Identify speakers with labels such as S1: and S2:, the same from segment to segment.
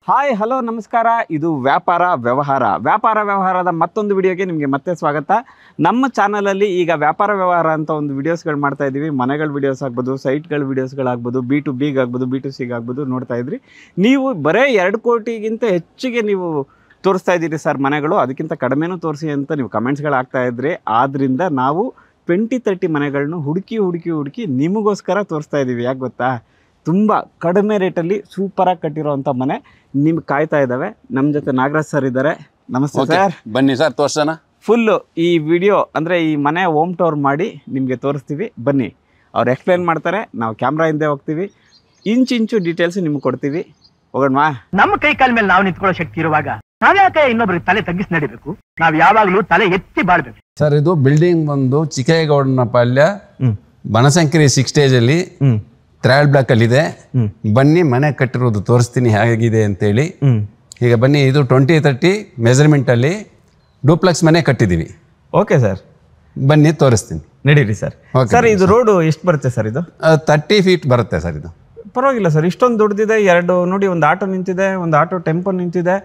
S1: Hi hello ನಮಸ್ಕಾರ. ಇದು ವ್ಯಾಪಾರ ವ್ಯವಹಾರದ ಮತ್ತೊಂದು ವಿಡಿಯೋಗೆ ನಿಮಗೆ ಮತ್ತೆ ಸ್ವಾಗತ. ನಮ್ಮ ಚಾನಲಲ್ಲಿ ಈಗ ವ್ಯಾಪಾರ ವ್ಯವಹಾರ ಅಂತ ಒಂದು ವಿಡಿಯೋಸ್ಗಳು ಮಾಡ್ತಾ ಇದ್ದೀವಿ. ಮನೆಗಳ ವಿಡಿಯೋಸ್ ಆಗ್ಬೋದು, ಸೈಟ್ಗಳ ವಿಡಿಯೋಸ್ಗಳಾಗ್ಬೋದು, B2B ಆಗ್ಬೋದು, B2C ಆಗ್ಬೋದು ನೋಡ್ತಾ ಇದ್ರಿ. ನೀವು ಬರೇ 2 ಕೋಟಿಗಿಂತ ಹೆಚ್ಚಿಗೆ ನೀವು ತೋರಿಸ್ತಾ ಇದ್ದೀರಿ ಸರ್ ಮನೆಗಳು, ಅದಕ್ಕಿಂತ ಕಡಿಮೆನೂ ತೋರಿಸಿ ಅಂತ ನೀವು ಕಮೆಂಟ್ಸ್ಗಳು ಆಗ್ತಾ ಇದ್ರಿ. ಆದ್ದರಿಂದ ನಾವು 20-30 ಮನೆಗಳನ್ನ ಹುಡುಕಿ ನಿಮಗೋಸ್ಕರ ತೋರಿಸ್ತಾ ಇದ್ದೀವಿ. ಯಾಕೆ ಗೊತ್ತಾ, ತುಂಬ ಕಡಿಮೆ ರೇಟಲ್ಲಿ ಸೂಪರಾಗಿ ಕಟ್ಟಿರೋವಂಥ ಮನೆ ನಿಮ್ಗೆ ಕಾಯ್ತಾ ಇದ್ದಾವೆ. ನಮ್ಮ ಜೊತೆ ನಾಗರಾಜ್ ಸರ್ ಇದ್ದಾರೆ. ನಮಸ್ತೆ ಸರ್.
S2: ಬನ್ನಿ ಸರ್, ತೋರ್ಸೋಣ.
S1: ಫುಲ್ಲು ಈ ವಿಡಿಯೋ ಅಂದರೆ ಈ ಮನೆ ಹೋಮ್ ಟೂರ್ ಮಾಡಿ ನಿಮಗೆ ತೋರಿಸ್ತೀವಿ. ಬನ್ನಿ, ಅವ್ರು ಎಕ್ಸ್ಪ್ಲೇನ್ ಮಾಡ್ತಾರೆ, ನಾವು ಕ್ಯಾಮ್ರಾ ಹಿಂದೆ ಹೋಗ್ತೀವಿ, ಇಂಚು ಡೀಟೇಲ್ಸ್ ನಿಮ್ಗೆ ಕೊಡ್ತೀವಿ. ಹೋಗೋಣವಾ?
S3: ನಮ್ಮ ಕೈ ಕಾಲ ಮೇಲೆ ನಾವು ನಿಂತ್ಕೊಳ್ಳೋ ಶಕ್ತಿ ಇರುವಾಗ ನಾವ್ಯಾಕೆ ಇನ್ನೊಬ್ರಿಗೆ ತಲೆ ತಗ್ಗಿಸಿ ನಡಿಬೇಕು? ನಾವ್ ಯಾವಾಗ್ಲೂ ತಲೆ ಎತ್ತಿ ಬಾಳ್ಬೇಕು.
S2: ಸರ್, ಇದು ಬಿಲ್ಡಿಂಗ್ ಬಂದು ಚಿಕ್ಕೇಗೌಡನ ಪಾಳ್ಯ, ಬನಶಂಕರಿ 6 ಸ್ಟೇಜಲ್ಲಿ 3rd ಬ್ಲಾಕ್ ಅಲ್ಲಿ ಇದೆ. ಬನ್ನಿ, ಮನೆ ಕಟ್ಟಿರೋದು ತೋರಿಸ್ತೀನಿ ಹೇಗಿದೆ ಅಂತೇಳಿ. ಈಗ ಬನ್ನಿ, ಇದು 20-30 ಮೆಜರ್ಮೆಂಟ್ ಅಲ್ಲಿ ಡೂಪ್ಲೆಕ್ಸ್ ಮನೆ ಕಟ್ಟಿದೀವಿ.
S1: ಓಕೆ ಸರ್,
S2: ಬನ್ನಿ ತೋರಿಸ್ತೀನಿ,
S1: ನಡೀರಿ ಸರ್. ಸರ್, ಇದು ರೋಡು ಎಷ್ಟು ಬರುತ್ತೆ ಸರ್? ಇದು
S2: 30 ಫೀಟ್ ಬರುತ್ತೆ ಸರ್. ಇದು
S1: ಪರವಾಗಿಲ್ಲ ಸರ್, ಇಷ್ಟೊಂದು ದೊಡ್ಡದಿದೆ. ಎರಡು ನೋಡಿ, ಒಂದು ಆಟೋ ನಿಂತಿದೆ, ಒಂದು ಆಟೋ ಟೆಂಪೋ ನಿಂತಿದೆ,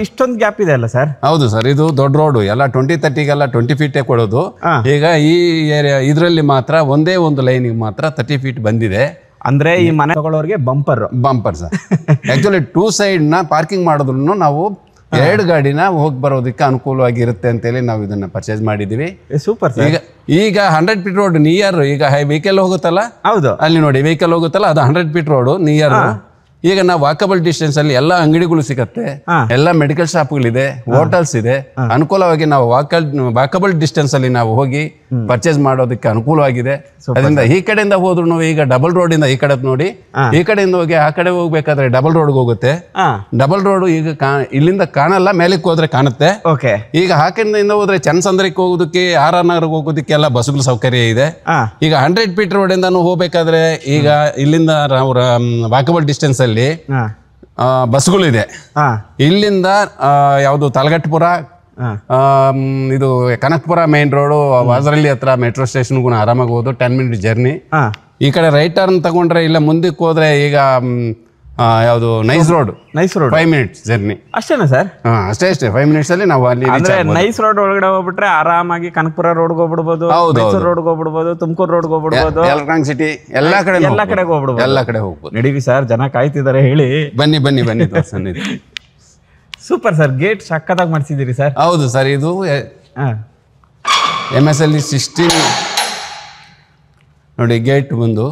S1: ಇಷ್ಟೊಂದು ಗ್ಯಾಪ್ ಇದೆ ಅಲ್ಲ ಸರ್?
S2: ಹೌದು ಸರ್, ಇದು ದೊಡ್ಡ ರೋಡು. ಎಲ್ಲ 20-30ಗೆಲ್ಲ 20 ಫೀಟೇ ಕೊಡೋದು. ಈಗ ಈ ಏರಿಯಾ ಇದರಲ್ಲಿ ಮಾತ್ರ ಒಂದೇ ಒಂದು ಲೈನಿಗೆ ಮಾತ್ರ 30 ಫೀಟ್ ಬಂದಿದೆ.
S1: ಅಂದ್ರೆ ಈ ಮನೆ ತಗೊಳ್ಳೋರಿಗೆ ಬಂಪರ್ ಸರ್.
S2: ಆಕ್ಚುಲಿ 2 ಸೈಡ್ ನ ಪಾರ್ಕಿಂಗ್ ಮಾಡಿದ್ರು ನಾವು 2 ಗಾಡಿನ ಹೋಗಿ ಬರೋದಕ್ಕೆ ಅನುಕೂಲವಾಗಿರುತ್ತೆ ಅಂತೇಳಿ ನಾವು ಇದನ್ನ ಪರ್ಚೇಸ್ ಮಾಡಿದೀವಿ.
S1: ಸೂಪರ್.
S2: ಈಗ 100 ಫೀಟ್ ರೋಡ್ ನಿಯರ್, ಈಗ ವೆಹಿಕಲ್ ಹೋಗುತ್ತಲ್ಲ,
S1: ಹೌದು,
S2: ಅಲ್ಲಿ ನೋಡಿ ವೆಹಿಕಲ್ ಹೋಗುತ್ತಲ್ಲ, ಅದು 100 ಫೀಟ್ ರೋಡ್ ನಿಯರ್. ಈಗ ನಾವು ವಾಕಬಲ್ ಡಿಸ್ಟೆನ್ಸ್ ಅಲ್ಲಿ ಎಲ್ಲ ಅಂಗಡಿಗಳು ಸಿಗತ್ತೆ, ಎಲ್ಲ ಮೆಡಿಕಲ್ ಶಾಪ್ಗಳಿದೆ, ಹೋಟೆಲ್ಸ್ ಇದೆ. ಅನುಕೂಲವಾಗಿ ನಾವು ವಾಕಬಲ್ ಡಿಸ್ಟೆನ್ಸ್ ಅಲ್ಲಿ ನಾವು ಹೋಗಿ ಪರ್ಚೇಸ್ ಮಾಡೋದಕ್ಕೆ ಅನುಕೂಲವಾಗಿದೆ. ಅದರಿಂದ ಈ ಕಡೆಯಿಂದ ಹೋದ್ರು ಈಗ ಡಬಲ್ ರೋಡ್ ಇಂದ ಈ ಕಡೆ ನೋಡಿ, ಈ ಕಡೆಯಿಂದ ಹೋಗಿ ಆ ಕಡೆ ಹೋಗ್ಬೇಕಾದ್ರೆ ಡಬಲ್ ರೋಡ್ ಹೋಗುತ್ತೆ. ಡಬಲ್ ರೋಡ್ ಈಗ ಇಲ್ಲಿಂದ ಕಾಣಲ್ಲ, ಮೇಲಕ್ಕೆ ಹೋದ್ರೆ ಕಾಣುತ್ತೆ. ಈಗ ಆ ಕಡೆಯಿಂದ ಹೋದ್ರೆ ಚನ್ನಸಂದ್ರಕ್ಕೆ ಹೋಗೋದಕ್ಕೆ, RR ನಗರಕ್ಕೆ ಹೋಗೋದಕ್ಕೆ ಎಲ್ಲ ಬಸ್ಗಳ ಸೌಕರ್ಯ ಇದೆ. ಈಗ 100 ಫೀಟ್ ರೋಡ್ ಇಂದಾನು ಹೋಗ್ಬೇಕಾದ್ರೆ ಈಗ ಇಲ್ಲಿಂದ ವಾಕಬಲ್ ಡಿಸ್ಟೆನ್ಸ್ ಅಲ್ಲಿ ಬಸ್ಗಳಿದೆ. ಇಲ್ಲಿಂದ ಯಾವುದು ತಲಗಟ್ಟಪುರ, ಇದು ಕನಕಪುರ ಮೇನ್ ರೋಡು, ವಾಜರಳ್ಳಿ ಹತ್ರ ಮೆಟ್ರೋ ಸ್ಟೇಷನ್ಗೂ ಆರಾಮಾಗಿ ಹೋದು 10 ಮಿನಿಟ್ ಜರ್ನಿ. ಈ ಕಡೆ ರೈಟ್ ಟರ್ನ್ ತಗೊಂಡ್ರೆ ಇಲ್ಲ ಮುಂದಕ್ಕೆ ಹೋದ್ರೆ ಈಗ ಯಾವುದು ನೈಸ್ ರೋಡ್ 5 ಮಿನಿಟ್ಸ್ ಜರ್ನಿ.
S1: ಅಷ್ಟೇನಾ ಸರ್?
S2: ಅಷ್ಟೇ 5 ಮಿನಿಟ್ಸ್ ಅಲ್ಲಿ ನಾವು ಅಲ್ಲಿ
S1: ನೈಸ್ ರೋಡ್ ಒಳಗಡೆ ಹೋಗ್ಬಿಟ್ರೆ ಆರಾಮಾಗಿ ಕನಕಪುರ ರೋಡ್ಗೆ ಹೋಗ್ಬಿಡ್ಬೋದು, ಮೈಸೂರು ರೋಡ್ಗೆ ಹೋಗ್ಬಿಡ್ಬೋದು, ತುಮಕೂರು ರೋಡ್ಗೆ ಹೋಗ್ಬಿಡ್ಬೋದು,
S2: ಎಲೆಕ್ಟ್ರಾನಿಕ್ ಸಿಟಿ ಎಲ್ಲ ಕಡೆ
S1: ಹೋಗ್ಬಿಡ್ಬೋದು.
S2: ಎಲ್ಲ ಕಡೆ ಹೋಗ್ಬೋದು.
S1: ನಡೀವಿ ಸರ್, ಜನ ಕಾಯ್ತಿದ್ದಾರೆ, ಹೇಳಿ.
S2: ಬನ್ನಿ
S1: ಸೂಪರ್ ಸರ್, ಗೇಟ್ ಸಕ್ಕತ್ತಾಗಿ ಮಾಡಿಸಿದ್ದೀರಿ ಸರ್.
S2: ಹೌದು ಸರ್, ಇದು MSLE 16 ನೋಡಿ ಗೇಟ್ ಬಂದು.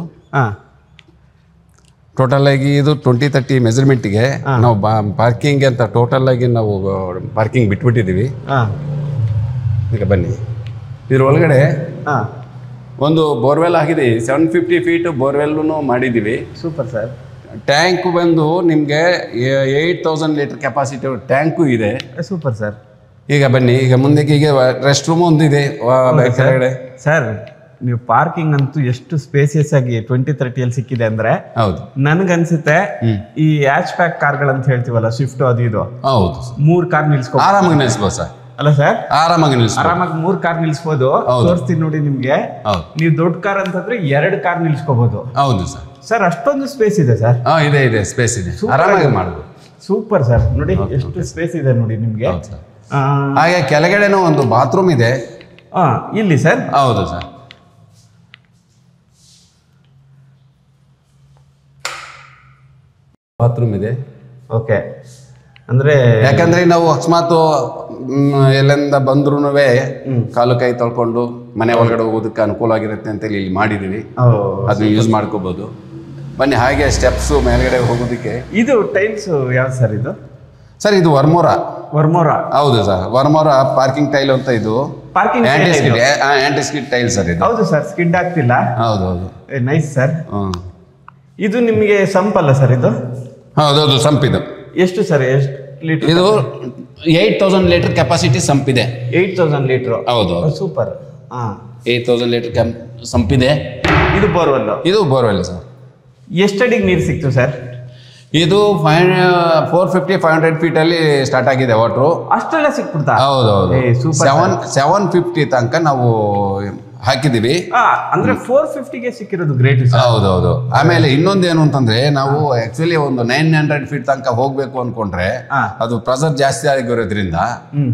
S2: ಟೋಟಲ್ ಆಗಿ ಇದು 20-30 ಮೆಜರ್ಮೆಂಟ್ಗೆ ನಾವು ಪಾರ್ಕಿಂಗ್ ಅಂತ ಟೋಟಲ್ ಆಗಿ ನಾವು ಪಾರ್ಕಿಂಗ್ ಬಿಟ್ಬಿಟ್ಟಿದ್ದೀವಿ. ಈಗ ಬನ್ನಿ, ಇದ್ರ ಒಳಗಡೆ ಒಂದು ಬೋರ್ವೆಲ್ ಆಗಿದೆ, 750 ಫೀಟ್ ಬೋರ್ವೆಲ್ನು ಮಾಡಿದ್ದೀವಿ.
S1: Super sir.
S2: ಟ್ಯಾಂಕ್ ಬಂದು ನಿಮಗೆ 8000 ಲೀಟರ್ ಕೆಪಾಸಿಟಿ ಟ್ಯಾಂಕು ಇದೆ.
S1: Super sir.
S2: ಈಗ ಬನ್ನಿ, ಈಗ ಮುಂದಕ್ಕೆ ಈಗ ರೆಸ್ಟ್ ರೂಮ್ ಒಂದಿದೆ ಕೆಳಗಡೆ.
S1: ಸರ್, ನೀವು ಪಾರ್ಕಿಂಗ್ ಅಂತೂ ಎಷ್ಟು ಸ್ಪೇಸಿಯಸ್ ಆಗಿ 20-30 ಸಿಕ್ಕಿದೆ ಅಂದ್ರೆ, ಹೌದು, ನನ್ಗನ್ಸುತ್ತೆ ಈ ಹ್ಯಾಚ್ ಪ್ಯಾಕ್ ಕಾರ್ಗಳಂತ ಹೇಳ್ತೀವಲ್ಲ, ಸ್ವಿಫ್ಟ್ ಅದು ಇದು,
S2: ಹೌದು,
S1: 3 ಕಾರ್ ನಿಲ್ಸ್ಕೊ
S2: ಆರಾಮಾಗಿ ನಿಲ್ಸ್ಬೋದು ಸರ್.
S1: ಅಲ್ಲ ಸರ್, ಆರಾಮಾಗಿ
S2: 3
S1: ಕಾರ್ ನಿಲ್ಸ್ಬೋದು. ತೋರಿಸ್ತೀನಿ ನೋಡಿ ನಿಮ್ಗೆ. ನೀವು ದೊಡ್ಡ ಕಾರ್ ಅಂತಂದ್ರೆ 2 ಕಾರ್ ನಿಲ್ಸ್ಕೋಬಹುದು.
S2: ಹೌದು ಸರ್.
S1: ಸರ್, ಅಷ್ಟೊಂದು ಸ್ಪೇಸ್ ಇದೆ ಸರ್?
S2: ಇದೆ ಸ್ಪೇಸ್ ಇದೆ, ಆರಾಮಾಗಿ ಮಾಡಬಹುದು.
S1: ಸೂಪರ್ ಸರ್, ನೋಡಿ ಎಷ್ಟು ಸ್ಪೇಸ್ ಇದೆ ನೋಡಿ ನಿಮ್ಗೆ.
S2: ಹಾಗೆ ಕೆಳಗಡೆನೂ ಒಂದು ಬಾತ್ರೂಮ್ ಇದೆ.
S1: ಇಲ್ಲಿ ಸರ್?
S2: ಹೌದು ಸರ್. ಬಾತ್ರೂಮ್ ಇದೆ.
S1: ಓಕೆ. ಅಂದ್ರೆ
S2: ಯಾಕಂದ್ರೆ ನಾವು ಅಕಸ್ಮಾತ್ ಎಲ್ಲಿಂದ ಬಂದ್ರು ಕಾಲು ಕೈ ತೊಳ್ಕೊಂಡು ಮನೆ ಒಳಗಡೆ ಹೋಗೋದಕ್ಕೆ ಅನುಕೂಲ ಆಗಿರುತ್ತೆ ಅಂತ ಇಲ್ಲಿ ಮಾಡಿದೀವಿ. ಅದು ಯೂಸ್ ಮಾಡ್ಕೋಬಹುದು. ಬನ್ನಿ, ಹಾಗೆ ಸ್ಟೆಪ್ಸ್ ಮೇಲ್ಗಡೆ ಹೋಗೋದಕ್ಕೆ.
S1: ಇದು ಟೈಲ್ಸ್ ಯಾವ್ದು ಸರ್? ಇದು
S2: ಸರ್, ಇದು ವರ್ಮೋರಾ.
S1: ಹೌದು
S2: ಸರ್, ವರ್ಮೋರಾ ಪಾರ್ಕಿಂಗ್ ಟೈಲ್ ಅಂತ. ಇದು
S1: parking
S2: anti skid tile sir ಇದು.
S1: ಹೌದು ಸರ್, ಸ್ಕಿಡ್ ಆಗ್ತಿಲ್ಲ.
S2: ಹೌದು.
S1: Nice sir. ಇದು ನಿಮಗೆ ಸಂಪ್ ಅಲ್ಲ ಸರ್? ಇದು
S2: ಹೌದು, ಸಂಪ್. ಇದು
S1: ಎಷ್ಟು ಸರ್? ಎಷ್ಟು ಲೀಟರ್?
S2: ಇದು 8000 ಲೀಟರ್ ಕೆಪಾಸಿಟಿ ಸಂಪ್ ಇದೆ.
S1: 8000 ಲೀಟರ್?
S2: ಹೌದು.
S1: ಸೂಪರ್.
S2: 8000 ಲೀಟರ್ ಸಂಪ್ ಇದೆ.
S1: ಇದು ಬೋರ್ವೆಲ್?
S2: ಇದು ಬೋರ್ವೆಲ್ ಸರ್.
S1: ಎಷ್ಟಡಿಗೆ ನೀರು ಸಿಕ್ತು ಸರ್?
S2: ಇದು 450-500 ಫೀಟ್ ಅಲ್ಲಿ ಸ್ಟಾರ್ಟ್ ಆಗಿದೆ ವಾಟ್ರು.
S1: ಅಷ್ಟೆಲ್ಲ ಸಿಕ್ಬಿಡ್ತಾ?
S2: ಹೌದು. 750 ತನಕ ನಾವು ಹಾಕಿದೀವಿ.
S1: ಅಂದ್ರೆ 450ಗೆ ಸಿಕ್ಕಿರೋದು ಗ್ರೇಟ್.
S2: ಹೌದೌದು. ಆಮೇಲೆ ಇನ್ನೊಂದೇನು ಅಂತಂದ್ರೆ ನಾವು ಆಕ್ಚುಲಿ ಒಂದು 900 ಫೀಟ್ ತನಕ ಹೋಗ್ಬೇಕು ಅನ್ಕೊಂಡ್ರೆ ಅದು ಪ್ರೆಸರ್ ಜಾಸ್ತಿ ಆಗಿರೋದ್ರಿಂದ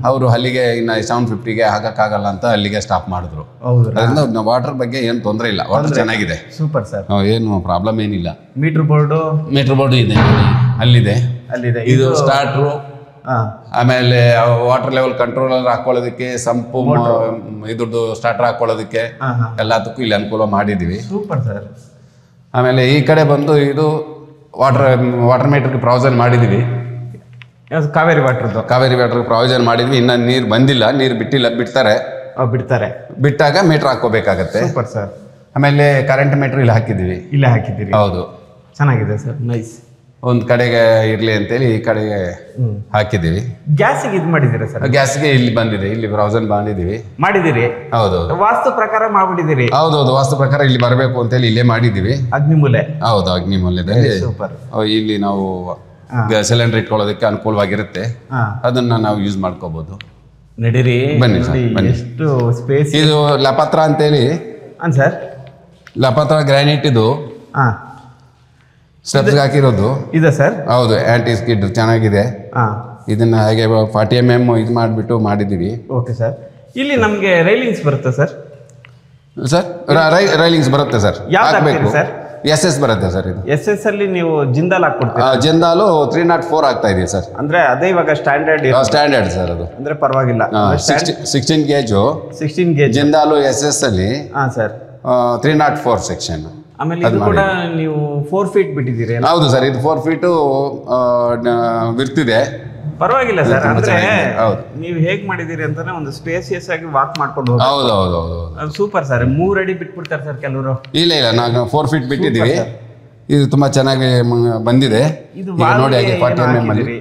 S2: ಅವರು ಅಲ್ಲಿಗೆ ಇನ್ನ 750ಗೆ ಹಾಕಕ್ಕಾಗಲ್ಲ ಅಂತ ಅಲ್ಲಿಗೆ ಸ್ಟಾಪ್ ಮಾಡಿದ್ರು. ಅದರಿಂದ ವಾಟರ್ ಬಗ್ಗೆ ಏನು ತೊಂದರೆ ಇಲ್ಲ, ವಾಟರ್ ಚೆನ್ನಾಗಿದೆ.
S1: ಸೂಪರ್ ಸರ್,
S2: ಏನು ಪ್ರಾಬ್ಲಮ್ ಏನಿಲ್ಲ.
S1: ಮೀಟರ್ ಬೋರ್ಡ್ ಇದೆ
S2: ಅಲ್ಲಿದೆ. ಇದು ಸ್ಟಾರ್ಟ್ರು, ಆಮೇಲೆ ವಾಟರ್ ಲೆವೆಲ್ ಕಂಟ್ರೋಲರ್ ಹಾಕೊಳ್ಳೋದಕ್ಕೆ, ಸಂಪು ಇದ್ರದ್ದು ಸ್ಟಾರ್ಟರ್ ಹಾಕೊಳ್ಳೋದಕ್ಕೆ ಎಲ್ಲದಕ್ಕೂ ಇಲ್ಲಿ ಅನುಕೂಲ ಮಾಡಿದೀವಿ.
S1: Super sir.
S2: ಆಮೇಲೆ ಈ ಕಡೆ ಬಂದು ಇದು ವಾಟರ್ ಮೀಟರ್ಗೆ ಪ್ರಾವಿಷನ್ ಮಾಡಿದೀವಿ.
S1: ಕಾವೇರಿ ವಾಟರ್
S2: ಪ್ರಾವಿಷನ್ ಮಾಡಿದ್ವಿ. ಇನ್ನ ನೀರು ಬಂದಿಲ್ಲ, ನೀರು ಬಿಡ್ತಾರೆ. ಬಿಟ್ಟಾಗ ಮೀಟರ್ ಹಾಕೋಬೇಕಾಗತ್ತೆ.
S1: Super sir.
S2: ಆಮೇಲೆ ಕರೆಂಟ್ ಮೀಟರ್ ಇಲ್ಲಿ ಹಾಕಿದ್ದೀವಿ. ಹೌದು,
S1: ಚೆನ್ನಾಗಿದೆ ಸರ್, ನೈಸ್.
S2: ಒಂದ್ ಕಡೆಗೆ ಇರ್ಲಿ ಅಂತೇಳಿ ಈ ಕಡೆಗೆ ಹಾಕಿದೀವಿ.
S1: ಗ್ಯಾಸಿಗೆ ಇದು ಮಾಡಿದ್ದೀರಾ ಸರ್?
S2: ಗ್ಯಾಸ್ಗೆ ಇಲ್ಲಿ ಬಂದಿದೆ, ಇಲ್ಲಿ ಪ್ರಾವಿಷನ್
S1: ಮಾಡಿದಿರಿ.
S2: ಹೌದೌದು,
S1: ವಾಸ್ತು ಪ್ರಕಾರ ಮಾಡ್ಬಿಟ್ಟಿದ್ದೀರಿ.
S2: ಹೌದೌದು, ವಾಸ್ತು ಪ್ರಕಾರ ಇಲ್ಲಿ ಬರಬೇಕು ಅಂತೇಳಿ ಇಲ್ಲೇ ಮಾಡಿದೀವಿ.
S1: ಅಗ್ನಿಮೂಲೆ.
S2: ಹೌದು, ಅಗ್ನಿಮೂಲೆದಲ್ಲಿ
S1: ಸೂಪರ್.
S2: ಇಲ್ಲಿ ನಾವು ಸಿಲಿಂಡರ್ ಇಟ್ಕೊಳ್ಳೋದಕ್ಕೆ ಅನುಕೂಲವಾಗಿರುತ್ತೆ. ಅದನ್ನ ನಾವು ಯೂಸ್ ಮಾಡ್ಕೋಬಹುದು.
S1: ನಡೀರಿ,
S2: ಬನ್ನಿ ಸರ್, ಬನ್ನಿ.
S1: ಎಷ್ಟು ಸ್ಪೇಸ್.
S2: ಇದು ಲಪತ್ರ ಅಂತೇಳಿ
S1: ಸರ್,
S2: ಲಪತ್ರ ಗ್ರಾನೈಟ್ ಇದು ಸ್ಟೆಪ್ಸ್ ಹಾಕಿರೋದು
S1: ಇದೆ ಸರ್.
S2: ಹೌದು, ಆಂಟಿ ಸ್ಕಿಡ್ ಚೆನ್ನಾಗಿದೆ. ಇದನ್ನ ಹಾಗೆ 40 mm ಇದು ಮಾಡಿಬಿಟ್ಟು ಮಾಡಿದ್ದೀವಿ.
S1: Okay sir. ಇಲ್ಲಿ ನಮಗೆ ರೈಲಿಂಗ್ಸ್ ಬರುತ್ತೆ ಸರ್?
S2: ರೈಲಿಂಗ್ಸ್ ಬರುತ್ತೆ ಸರ್.
S1: ಹಾಕಬೇಕು ಸರ್.
S2: SS ಬರುತ್ತೆ ಸರ್. ಇದು
S1: SS ಅಲ್ಲಿ ನೀವು ಜಿಂದಾಲ್ ಹಾಕ್ಕೊಡ್ತೀರಾ?
S2: ಜಿಂದಾಲು 304 ಆಗ್ತಾ ಇದೆ ಸರ್.
S1: ಅಂದ್ರೆ ಅದೇ ಇವಾಗ ಸ್ಟ್ಯಾಂಡರ್ಡ್
S2: ಸರ್. ಅದು
S1: ಅಂದ್ರೆ ಪರವಾಗಿಲ್ಲ.
S2: 16 ಗೇಜು ಜಿಂದಾಲು SS ಅಲ್ಲಿ
S1: ಸರ್
S2: 304 ಸೆಕ್ಷನ್.
S1: ಆಮೇಲೆ ಇದು ಕೂಡ ನೀವು 4 ಫೀಟ್ ಬಿಟ್ಟಿದ್ದೀರಿ?
S2: ಹೌದು ಸರ್, ಇದು 4 ಫೀಟು ಬಿರ್ತಿದೆ.
S1: ಪರವಾಗಿಲ್ಲ ಸರ್. ಅಂದ್ರೆ ನೀವು ಹೇಗ್ ಮಾಡಿದೀರಿ ಅಂತಾನೆ ಒಂದು ಸ್ಪೇಸಿಯಸ್ ಆಗಿ ವಾಕ್ ಮಾಡ್ಕೊಂಡು ಹೋಗಿ.
S2: ಹೌದು,
S1: ಸೂಪರ್ ಸರ್. 3 ಅಡಿ ಬಿಟ್ಬಿಡ್ತಾರೆ ಸರ್ ಕೆಲವರು.
S2: ಇಲ್ಲ, ನಾವು 4 ಫೀಟ್ ಬಿಟ್ಟಿದ್ದೀವಿ. ಇದು ತುಂಬಾ ಚೆನ್ನಾಗಿ ಬಂದಿದೆ.
S1: ಇದು
S2: ನೋಡಿ ಹಾಗೆ 40 mm ಅಲ್ಲಿ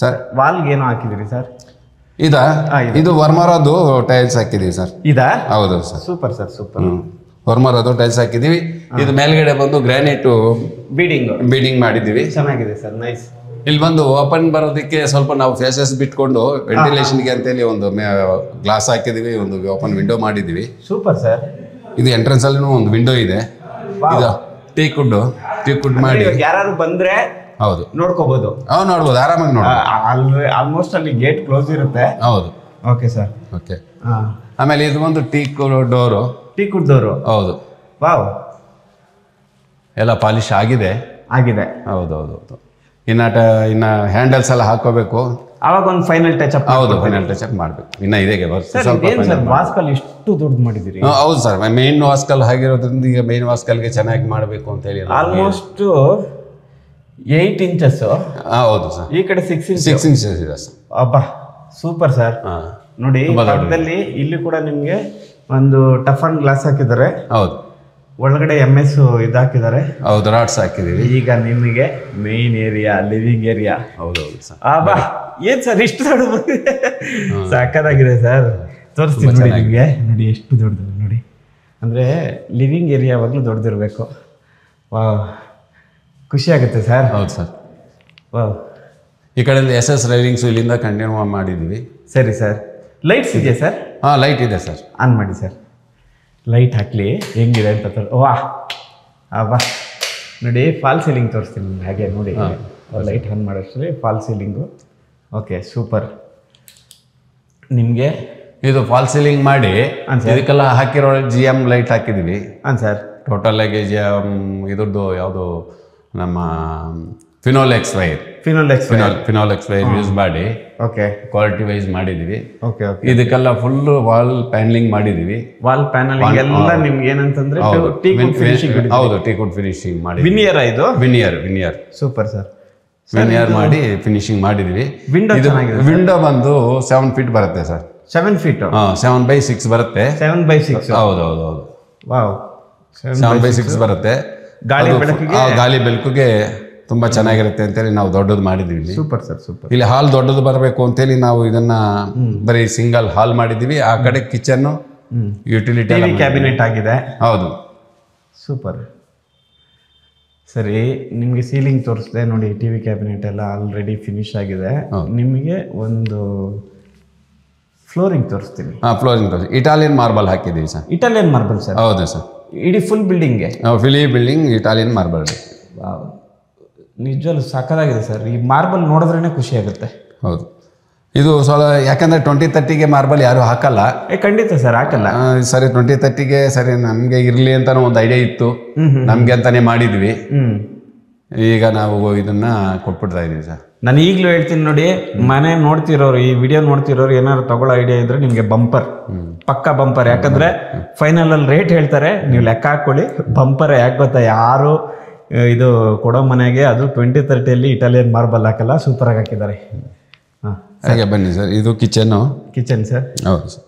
S2: ಸರ್.
S1: ವಾಲ್ಗೆ ಏನು ಹಾಕಿದಿರಿ ಸರ್?
S2: ಇದು ವರ್ಮರದ್ದು ಟೈಲ್ಸ್ ಹಾಕಿದೀವಿ ಸರ್. ಹೌದು ಸರ್.
S1: Super sir, super.
S2: ವರ್ಮರದ್ದು ಟೈಲ್ಸ್ ಹಾಕಿದೀವಿ. ಇದು ಮೇಲ್ಗಡೆ ಬಂದು ಗ್ರಾನೈಟ್ ಬೀಡಿಂಗ್ ಮಾಡಿದೀವಿ.
S1: ಚೆನ್ನಾಗಿದೆ ಸರ್, ನೈಸ್.
S2: ಇಲ್ಲಿ ಬಂದು ಓಪನ್ ಬರೋದಕ್ಕೆ ಸ್ವಲ್ಪ ನಾವು ಫೇಸಸ್ ಬಿಟ್ಕೊಂಡು ವೆಂಟಿಲೇಷನ್ಗೆ ಅಂತೇಳಿ ಒಂದು ಗ್ಲಾಸ್ ಹಾಕಿದೀವಿ, ಒಂದು ಓಪನ್ ವಿಂಡೋ ಮಾಡಿದೀವಿ.
S1: Super sir.
S2: ಇದು ಎಂಟ್ರೆನ್ಸ್ ಅಲ್ಲಿ ಒಂದು ವಿಂಡೋ ಇದೆ. ಇದು ಟೀ ಕುಡ್ ಮಾಡಿ
S1: ಯಾರು ಬಂದ್ರೆ
S2: ಹೌದು
S1: ನೋಡ್ಕೋಬಹುದು.
S2: ನೋಡ್ಬೋದು, ಆರಾಮಾಗಿ ನೋಡ್ಬೋದು.
S1: ಆಲ್ಮೋಸ್ಟ್ ಅಲ್ಲಿ ಗೇಟ್ ಕ್ಲೋಸ್ ಇರುತ್ತೆ.
S2: ಹೌದು.
S1: Okay sir.
S2: ಓಕೆ. ಆಮೇಲೆ ಇದು ಒಂದು ಟೀ ಕುಡ್ ಡೋರು. ಹೌದು.
S1: ವಾವ್,
S2: ಎಲ್ಲ ಪಾಲಿಶ್ ಆಗಿದೆ. ಹೌದು. ಇನ್ನ ಹ್ಯಾಂಡಲ್ಸ್ ಎಲ್ಲ ಹಾಕೋಬೇಕು.
S1: ಅವಾಗ ಒಂದು ಫೈನಲ್ ಟಚ್ ಅಪ್.
S2: ಹೌದು, ಫೈನಲ್ ಟಚ್ ಅಪ್ ಮಾಡ್ಬೇಕು. ಇನ್ನ ಇದೆಗೆ
S1: ವಾಸ್ಕಲ್ ಎಷ್ಟು ದೊಡ್ಡದು ಮಾಡಿದಿರಿ?
S2: ಹೌದು ಸರ್, ಮೇನ್ ವಾಸ್ಕಲ್ ಆಗಿರೋದ್ರಿಂದ ಈಗ ಮೇನ್ ವಾಸ್ಕಲ್ಗೆ ಚೆನ್ನಾಗಿ ಮಾಡಬೇಕು ಅಂತ ಹೇಳಿ
S1: ಆಲ್ಮೋಸ್ಟ್ 8 ಇಂಚಸ್.
S2: ಹೌದು ಸರ್.
S1: ಈ ಕಡೆ 6
S2: ಇಂಚಸ್ ಇದೆ ಸರ್.
S1: ಅಬ್ಬಾ, ಸೂಪರ್ ಸರ್. ನೋಡಿ, ಪಕ್ಕದಲ್ಲಿ ಇಲ್ಲಿ ಕೂಡ ನಿಮ್ಗೆ ಒಂದು ಟಫನ್ ಗ್ಲಾಸ್ ಹಾಕಿದ್ದಾರೆ.
S2: ಹೌದು.
S1: ಒಳಗಡೆ MS ಇದು ಹಾಕಿದ್ದಾರೆ.
S2: ಹೌದು, ರಾಡ್ಸ್ ಹಾಕಿದೀವಿ.
S1: ಈಗ ನಿಮಗೆ ಮೇನ್ ಏರಿಯಾ, ಲಿವಿಂಗ್ ಏರಿಯಾ.
S2: ಹೌದೌದು ಸರ್.
S1: ಏನ್ ಸರ್ ಇಷ್ಟು ದೊಡ್ಡ ಸಾಕಾಗಿದೆ ಸರ್. ತೋರಿಸ್ತೀನಿ ನೋಡಿ ನಿಮಗೆ. ನೋಡಿ ಎಷ್ಟು ದೊಡ್ಡದು ನೋಡಿ. ಅಂದ್ರೆ ಲಿವಿಂಗ್ ಏರಿಯಾ ಯಾವಾಗಲೂ ದೊಡ್ಡದಿರ್ಬೇಕು. ವಾವ್, ಖುಷಿ ಆಗುತ್ತೆ ಸರ್.
S2: ಹೌದು ಸರ್.
S1: ವಾವ್.
S2: ಈ ಕಡೆ SS ರೈಲಿಂಗ್ಸ್ ಇಲ್ಲಿಂದ ಕಂಟಿನ್ಯೂ ಮಾಡಿದ್ದೀವಿ.
S1: ಸರಿ ಸರ್. ಲೈಟ್ಸ್ ಇದೆಯಾ ಸರ್?
S2: ಲೈಟ್ ಇದೆ ಸರ್.
S1: ಆನ್ ಮಾಡಿ ಸರ್. ಲೈಟ್ ಹಾಕ್ಲಿ ಹೆಂಗಿದೆ ಅಂತ. ನೋಡಿ, ಫಾಲ್ ಸೀಲಿಂಗ್ ತೋರಿಸ್ತೀನಿ ಹಾಗೆ ನೋಡಿ. ಲೈಟ್ ಆನ್ ಮಾಡೋಷ್ಟರಲ್ಲಿ ಫಾಲ್ ಸೀಲಿಂಗು. Okay, super. ನಿಮಗೆ
S2: ಇದು ಫಾಲ್ ಸೀಲಿಂಗ್ ಮಾಡಿ ಇದಕ್ಕೆಲ್ಲ ಹಾಕಿರೋ GM ಲೈಟ್ ಹಾಕಿದ್ದೀವಿ.
S1: ಸರ್.
S2: ಟೋಟಲ್ ಆಗಿ ಇದ್ರದ್ದು ಯಾವುದು ನಮ್ಮ ಫಿನೋಲೆಕ್ಸ್ ವೈರ್ ಯೂಸ್ ಮಾಡಿ ಕ್ವಾಲಿಟಿ ವೈಸ್ ಮಾಡಿದೀವಿ. ಇದಕ್ಕೆಲ್ಲ ಫುಲ್ ವಾಲ್ ಪ್ಯಾನಲಿಂಗ್ ಮಾಡಿದೀವಿ.
S1: ವಾಲ್ ಪ್ಯಾನಲಿಂಗ್ ಎಲ್ಲ ನಿಮ್ಗೆ ಏನಂತಂದ್ರೆ
S2: ಹೌದು, ಟೀ ಕುಡ್ ಫಿನಿಶಿಂಗ್ ಮಾಡಿ. ವಿನಿಯರ್.
S1: Super sir.
S2: ವಿನಿಯರ್ ಮಾಡಿ ಫಿನಿಶಿಂಗ್ ಮಾಡಿದೀವಿ. ವಿಂಡೋ ಬಂದು 7 ಫೀಟ್ ಬರುತ್ತೆ ಸರ್.
S1: 7 ಫೀಟ್
S2: 7/6 ಬರುತ್ತೆ.
S1: 7/6.
S2: ಹೌದು. ವಾವ್, 7/6 ಬರುತ್ತೆ. ಗಾಳಿ ಬೆಳಕಿಗೆ ತುಂಬಾ ಚೆನ್ನಾಗಿರುತ್ತೆ ಅಂತೇಳಿ ನಾವು ದೊಡ್ಡದು ಮಾಡಿದೀವಿ.
S1: Super sir, super.
S2: ಇಲ್ಲಿ ಹಾಲ್ ದೊಡ್ಡದು ಬರಬೇಕು ಅಂತೇಳಿ ನಾವು ಇದನ್ನ ಬರೀ ಸಿಂಗಲ್ ಹಾಲ್ ಮಾಡಿದೀವಿ. ಆ ಕಡೆ ಕಿಚನ್, ಯುಟಿಲಿಟಿ
S1: ಕ್ಯಾಬಿನೆಟ್ ಆಗಿದೆ.
S2: ಹೌದು,
S1: ಸೂಪರ್. ಸರಿ, ನಿಮಗೆ ಸೀಲಿಂಗ್ ತೋರಿಸಿದೆ ನೋಡಿ. TV ಕ್ಯಾಬಿನೆಟ್ ಎಲ್ಲ ಆಲ್ರೆಡಿ ಫಿನಿಶ್ ಆಗಿದೆ. ನಿಮಗೆ ಒಂದು ಫ್ಲೋರಿಂಗ್ ತೋರಿಸ್ತೀನಿ.
S2: ಫ್ಲೋರಿಂಗ್ ತೋರಿಸಿ. ಇಟಾಲಿಯನ್ ಮಾರ್ಬಲ್ ಹಾಕಿದ್ದೀವಿ ಸರ್.
S1: Italian marble sir?
S2: ಹೌದು ಸರ್.
S1: ಇಡೀ ಫುಲ್ ಬಿಲ್ಡಿಂಗ್ಗೆ?
S2: ಫಿಲಿ ಬಿಲ್ಡಿಂಗ್ ಇಟಾಲಿಯನ್ ಮಾರ್ಬಲ್.
S1: ನಿಜವಲ್ಲೂ ಸಾಕಾಗಿದೆ ಸರ್. ಈ ಮಾರ್ಬಲ್ ನೋಡಿದ್ರೇ ಖುಷಿ ಆಗುತ್ತೆ.
S2: ಹೌದು. ಇದು ಸ್ವಲ್ಪ ಯಾಕಂದರೆ 2030ಗೆ ಮಾರ್ಬಲ್ ಯಾರು ಹಾಕಲ್ಲ.
S1: ಖಂಡಿತ ಸರ್, ಹಾಕಲ್ಲ.
S2: ಸರಿ 2030ಗೆ ಸರಿ ನಮಗೆ ಇರಲಿ ಅಂತ ಒಂದು ಐಡಿಯಾ ಇತ್ತು, ನಮಗೆ ಅಂತಾನೆ ಮಾಡಿದ್ವಿ. ಈಗ ನಾವು ಇದನ್ನ ಕೊಟ್ಬಿಡ್ತಾ ಇದೀವಿ ಸರ್.
S1: ನಾನು ಈಗಲೂ ಹೇಳ್ತೀನಿ ನೋಡಿ, ಮನೆ ನೋಡ್ತಿರೋರು, ಈ ವಿಡಿಯೋ ನೋಡ್ತಿರೋರು ಏನಾದ್ರು ತಗೊಳ್ಳೋ ಐಡಿಯಾ ಇದ್ರೆ ನಿಮಗೆ ಬಂಪರ್, ಪಕ್ಕ ಬಂಪರ್. ಯಾಕಂದ್ರೆ ಫೈನಲ್ ಅಲ್ಲಿ ರೇಟ್ ಹೇಳ್ತಾರೆ, ನೀವು ಲೆಕ್ಕ ಹಾಕೊಳ್ಳಿ. ಬಂಪರ್ ಯಾಕೆ ಗೊತ್ತಾ, ಯಾರು ಇದು ಕೊಡೋ ಮನೆಗೆ ಅದು 2030 ಇಟಾಲಿಯನ್ ಮಾರ್ಬಲ್ ಹಾಕಲ್ಲ, ಸೂಪರ್ ಆಗಿ ಹಾಕಿದ್ದಾರೆ.
S2: ಹಾಗೆ ಬನ್ನಿ ಸರ್. ಇದು ಕಿಚನ್ ಸರ್. ಹೌದು ಸರ್.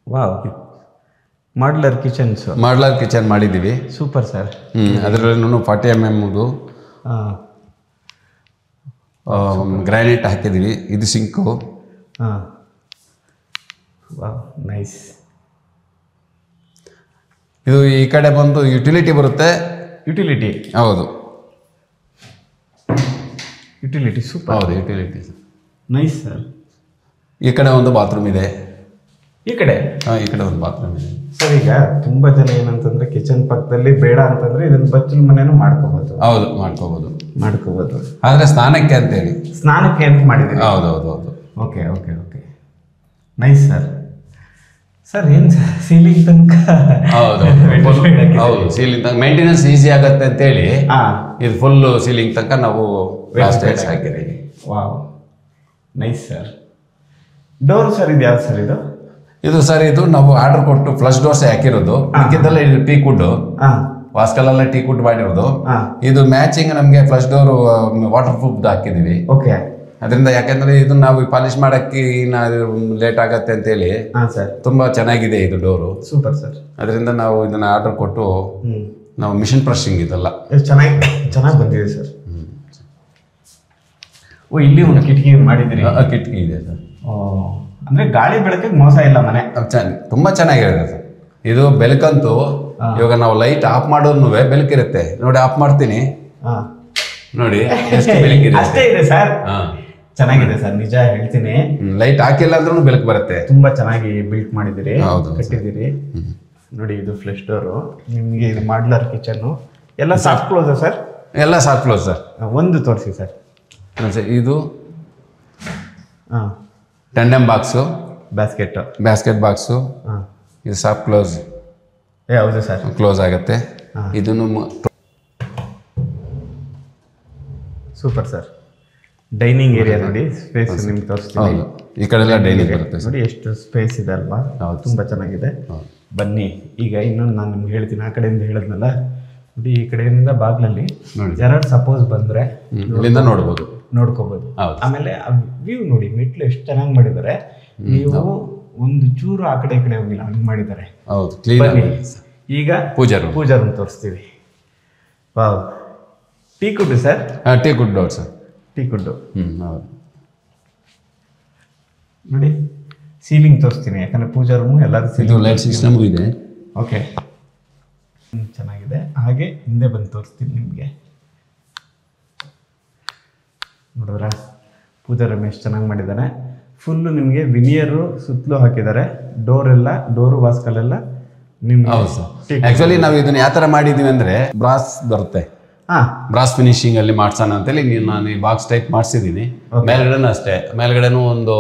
S1: ವಾವ್, ಮಾಡ್ಲರ್ ಕಿಚನ್
S2: ಮಾಡಿದ್ದೀವಿ.
S1: Super sir.
S2: ಅದರಲ್ಲೂ 40 mm ಗ್ರಾನೈಟ್ ಹಾಕಿದ್ದೀವಿ. ಇದು ಸಿಂಕು.
S1: Wow, nice.
S2: ಇದು ಈ ಕಡೆ ಬಂದು ಯುಟಿಲಿಟಿ ಬರುತ್ತೆ.
S1: ಯುಟಿಲಿಟಿ? ಹೌದು, ಯುಟಿಲಿಟಿ. ಸೂಪರ್.
S2: ಹೌದು, ಯುಟಿಲಿಟಿ.
S1: Nice sir.
S2: ಈ ಕಡೆ ಒಂದು ಬಾತ್ರೂಮ್ ಇದೆ.
S1: ಈ ಕಡೆ?
S2: ಈ ಕಡೆ ಒಂದು ಬಾತ್ರೂಮ್ ಇದೆ
S1: ಸರ್. ಈಗ ತುಂಬಾ ಜನ ಏನಂತಂದ್ರೆ ಕಿಚನ್ ಪಕ್ಕದಲ್ಲಿ ಬೇಡ ಅಂತಂದ್ರೆ ಇದನ್ನ ಬಚ್ಚಲ ಮನೆನೂ ಮಾಡ್ಕೋಬಹುದು.
S2: ಹೌದು, ಮಾಡ್ಕೋಬಹುದು. ಆದ್ರೆ ಸ್ನಾನಕ್ಕೆ ಅಂತ
S1: ಮಾಡಿದ್ದೀರಿ?
S2: ಹೌದು.
S1: ಓಕೆ. Nice sir. ಸರ್ ಏನ್ ಸೀಲಿಂಗ್ ತನಕ?
S2: ಹೌದು, ಸೀಲಿಂಗ್ ತನಕ ಮೇಂಟೆನೆನ್ಸ್ ಈಸಿ ಆಗತ್ತೆ ಅಂತೇಳಿ ಇದು ಫುಲ್ ಸೀಲಿಂಗ್ ತನಕ ನಾವು ಹಾಕಿದ್ದೀವಿ.
S1: Wow, nice sir. Door sir ಇದು ಯಾವ್ದು ಸರ್?
S2: ಇದು ಸರ್, ಇದು ನಾವು ಆರ್ಡರ್ ಕೊಟ್ಟು ಫ್ಲಶ್ ಡೋರ್ಸ್ ಹಾಕಿರೋದು. ಮಿಕ್ಕಿದ್ದೆಲ್ಲ ಇದು ಟೀಕ್ ವುಡ್, ವಾಸ್ಕಲ್ಲೆಲ್ಲ ಟೀಕ್ ವುಡ್ ಮಾಡಿರೋದು. ಇದು ಮ್ಯಾಚಿಂಗ್ ನಮಗೆ ಫ್ಲಶ್ ಡೋರ್ ವಾಟರ್ ಪ್ರೂಫ್ ಹಾಕಿದೀವಿ.
S1: ಓಕೆ.
S2: ಅದರಿಂದ ಯಾಕಂದ್ರೆ ಇದನ್ನ ನಾವು ಪಾಲಿಶ್ ಮಾಡಕ್ಕೆ ಲೇಟ್ ಆಗತ್ತೆ ಅಂತೇಳಿ ತುಂಬಾ ಚೆನ್ನಾಗಿದೆ ಇದು ಡೋರು.
S1: Super sir.
S2: ಅದರಿಂದ ನಾವು ಇದನ್ನ ಆರ್ಡರ್ ಕೊಟ್ಟು ನಾವು ಮಿಷಿನ್ ಪ್ರೆಸ್ಸಿಂಗ್ ಇದೆಲ್ಲ
S1: ಚೆನ್ನಾಗಿ ಬಂದಿದೆ ಸರ್. ಇಲ್ಲಿ ಒಂದು ಕಿಟಕಿ ಮಾಡಿದ್ರಿ?
S2: ಕಿಟಕಿ ಇದೆ ಸರ್.
S1: ಅಂದ್ರೆ ಗಾಳಿ ಬೆಳಕಿಗೆ ಮೋಸ ಇಲ್ಲ ಮನೆ.
S2: ತುಂಬಾ ಚೆನ್ನಾಗಿದೆ ಸರ್. ಇದು ಬೆಳಕಂತೂ ಇವಾಗ ನಾವು ಲೈಟ್ ಆಫ್ ಮಾಡೋನು ಬೆಳಕಿರುತ್ತೆ ನೋಡಿ. ಆಫ್ ಮಾಡ್ತೀನಿ ನೋಡಿ, ಎಷ್ಟು ಬೆಳಕಿದೆ.
S1: ಅಷ್ಟೇ ಇದೆ ಸರ್. ಚೆನ್ನಾಗಿದೆ ಸರ್, ನಿಜ ಹೇಳ್ತೀನಿ.
S2: ಲೈಟ್ ಹಾಕಿಲ್ಲ ಅಂದ್ರೂ ಬೆಳಕು ಬರುತ್ತೆ.
S1: ತುಂಬಾ ಚೆನ್ನಾಗಿ ಬಿಲ್ಟ್ ಮಾಡಿದಿರಿ, ಕಟ್ಟಿದಿರಿ ನೋಡಿ. ಇದು ಫ್ಲಶ್ ಡೋರು ನಿಮ್ಗೆ. ಇದು ಮಾಡ್ಲರ್ ಕಿಚನ್. ಎಲ್ಲ ಸಾಫ್ಟ್ ಕ್ಲೋಸ್ ಸರ್?
S2: ಎಲ್ಲ ಸಾಫ್ಟ್ ಕ್ಲೋಸ್ ಸರ್. ಒಂದು
S1: ತೋರಿಸಿ ಸರ್.
S2: ಇದು ಟೆಂಡಮ್ ಬಾಕ್ಸು, ಬ್ಯಾಸ್ಕೆಟ್ ಬಾಕ್ಸು. ಇದು ಸಾಫ್ಟ್ ಕ್ಲೋಸ್.
S1: ಹೌದು ಸರ್,
S2: ಕ್ಲೋಸ್ ಆಗುತ್ತೆ. ಇದನ್ನು
S1: ಸೂಪರ್ ಸರ್. ಡೈನಿಂಗ್ ಏರಿಯಾ ನೋಡಿ, ಸ್ಪೇಸ್ ನಿಮ್ಗೆ ತೋರಿಸ್ತೀನಿ.
S2: ಈ ಕಡೆ ಎಲ್ಲ ಡೈನಿಂಗ್ ಬರುತ್ತೆ
S1: ನೋಡಿ, ಎಷ್ಟು ಸ್ಪೇಸ್ ಇದೆ ಅಲ್ವಾ? ತುಂಬಾ ಚೆನ್ನಾಗಿದೆ. ಬನ್ನಿ ಈಗ ಇನ್ನೊಂದು ನಾನು ನಿಮ್ಗೆ ಹೇಳ್ತೀನಿ. ಆ ಕಡೆಯಿಂದ ಹೇಳಿದ್ನಲ್ಲ ನೋಡಿ, ಈ ಕಡೆಯಿಂದ ಬಾಗ್ಲಲ್ಲಿ ಯಾರು ಸಪೋಸ್ ಬಂದ್ರೆ ನೋಡ್ಕೋಬಹುದು. ಆಮೇಲೆ ವ್ಯೂ ನೋಡಿ, ಮೆಟ್ಲು ಎಷ್ಟು ಚೆನ್ನಾಗಿ ಮಾಡಿದ್ದಾರೆ. ನೀವು ಒಂದು ಚೂರು ಆ ಕಡೆ ಈ ಕಡೆ ಹೋಗಿಲ್ಲ, ಹಂಗೆ ಮಾಡಿದ್ದಾರೆ. ಈಗ ಪೂಜಾ ರೂಮ್ ತೋರಿಸ್ತೀವಿ. Wow, teak wood sir?
S2: Teak wood door sir.
S1: Teak wood ನೋಡಿ. ಸೀಲಿಂಗ್ ತೋರಿಸ್ತೀನಿ, ಯಾಕಂದ್ರೆ ಪೂಜಾ ರೂಮು ಎಲ್ಲರೂ
S2: ಲೈಟ್ ಸಿಸ್ಟಮ್ ಇದೆ.
S1: ಓಕೆ, ಚೆನ್ನಾಗಿದೆ. ಹಾಗೆ ಹಿಂದೆ ಬಂದು ತೋರಿಸ್ತೀನಿ ನಿಮಗೆ. ನೋಡಿದ್ರ ಪೂಜಾ ರೂಮ್ ಎಷ್ಟು ಚೆನ್ನಾಗಿ ಮಾಡಿದ್ದಾರೆ. ಫುಲ್ಲು ನಿಮಗೆ ವಿನಿಯರು ಸುತ್ತಲೂ ಹಾಕಿದ್ದಾರೆ. ಡೋರು ವಾಸ್ಕಲೆಲ್ಲ ನಿಮ್ಗೆ.
S2: ಹೌದು ಸರ್. ಆ್ಯಕ್ಚುಲಿ ನಾವು ಇದನ್ನ ಯಾವ ಥರ ಮಾಡಿದ್ದೀವಿ ಅಂದರೆ ಬ್ರಾಸ್ ಬರುತ್ತೆ. ಬ್ರಾಸ್ ಫಿನಿಶಿಂಗ್ ಅಲ್ಲಿ ಮಾಡ್ಸೋಣ ಅಂತೇಳಿ ನಾನು ಈ ಬಾಕ್ಸ್ ಟೈಪ್ ಮಾಡಿಸಿದ್ದೀನಿ. ಮೇಲ್ಗಡೆನೂ ಅಷ್ಟೇ, ಮೇಲ್ಗಡೆನೂ ಒಂದು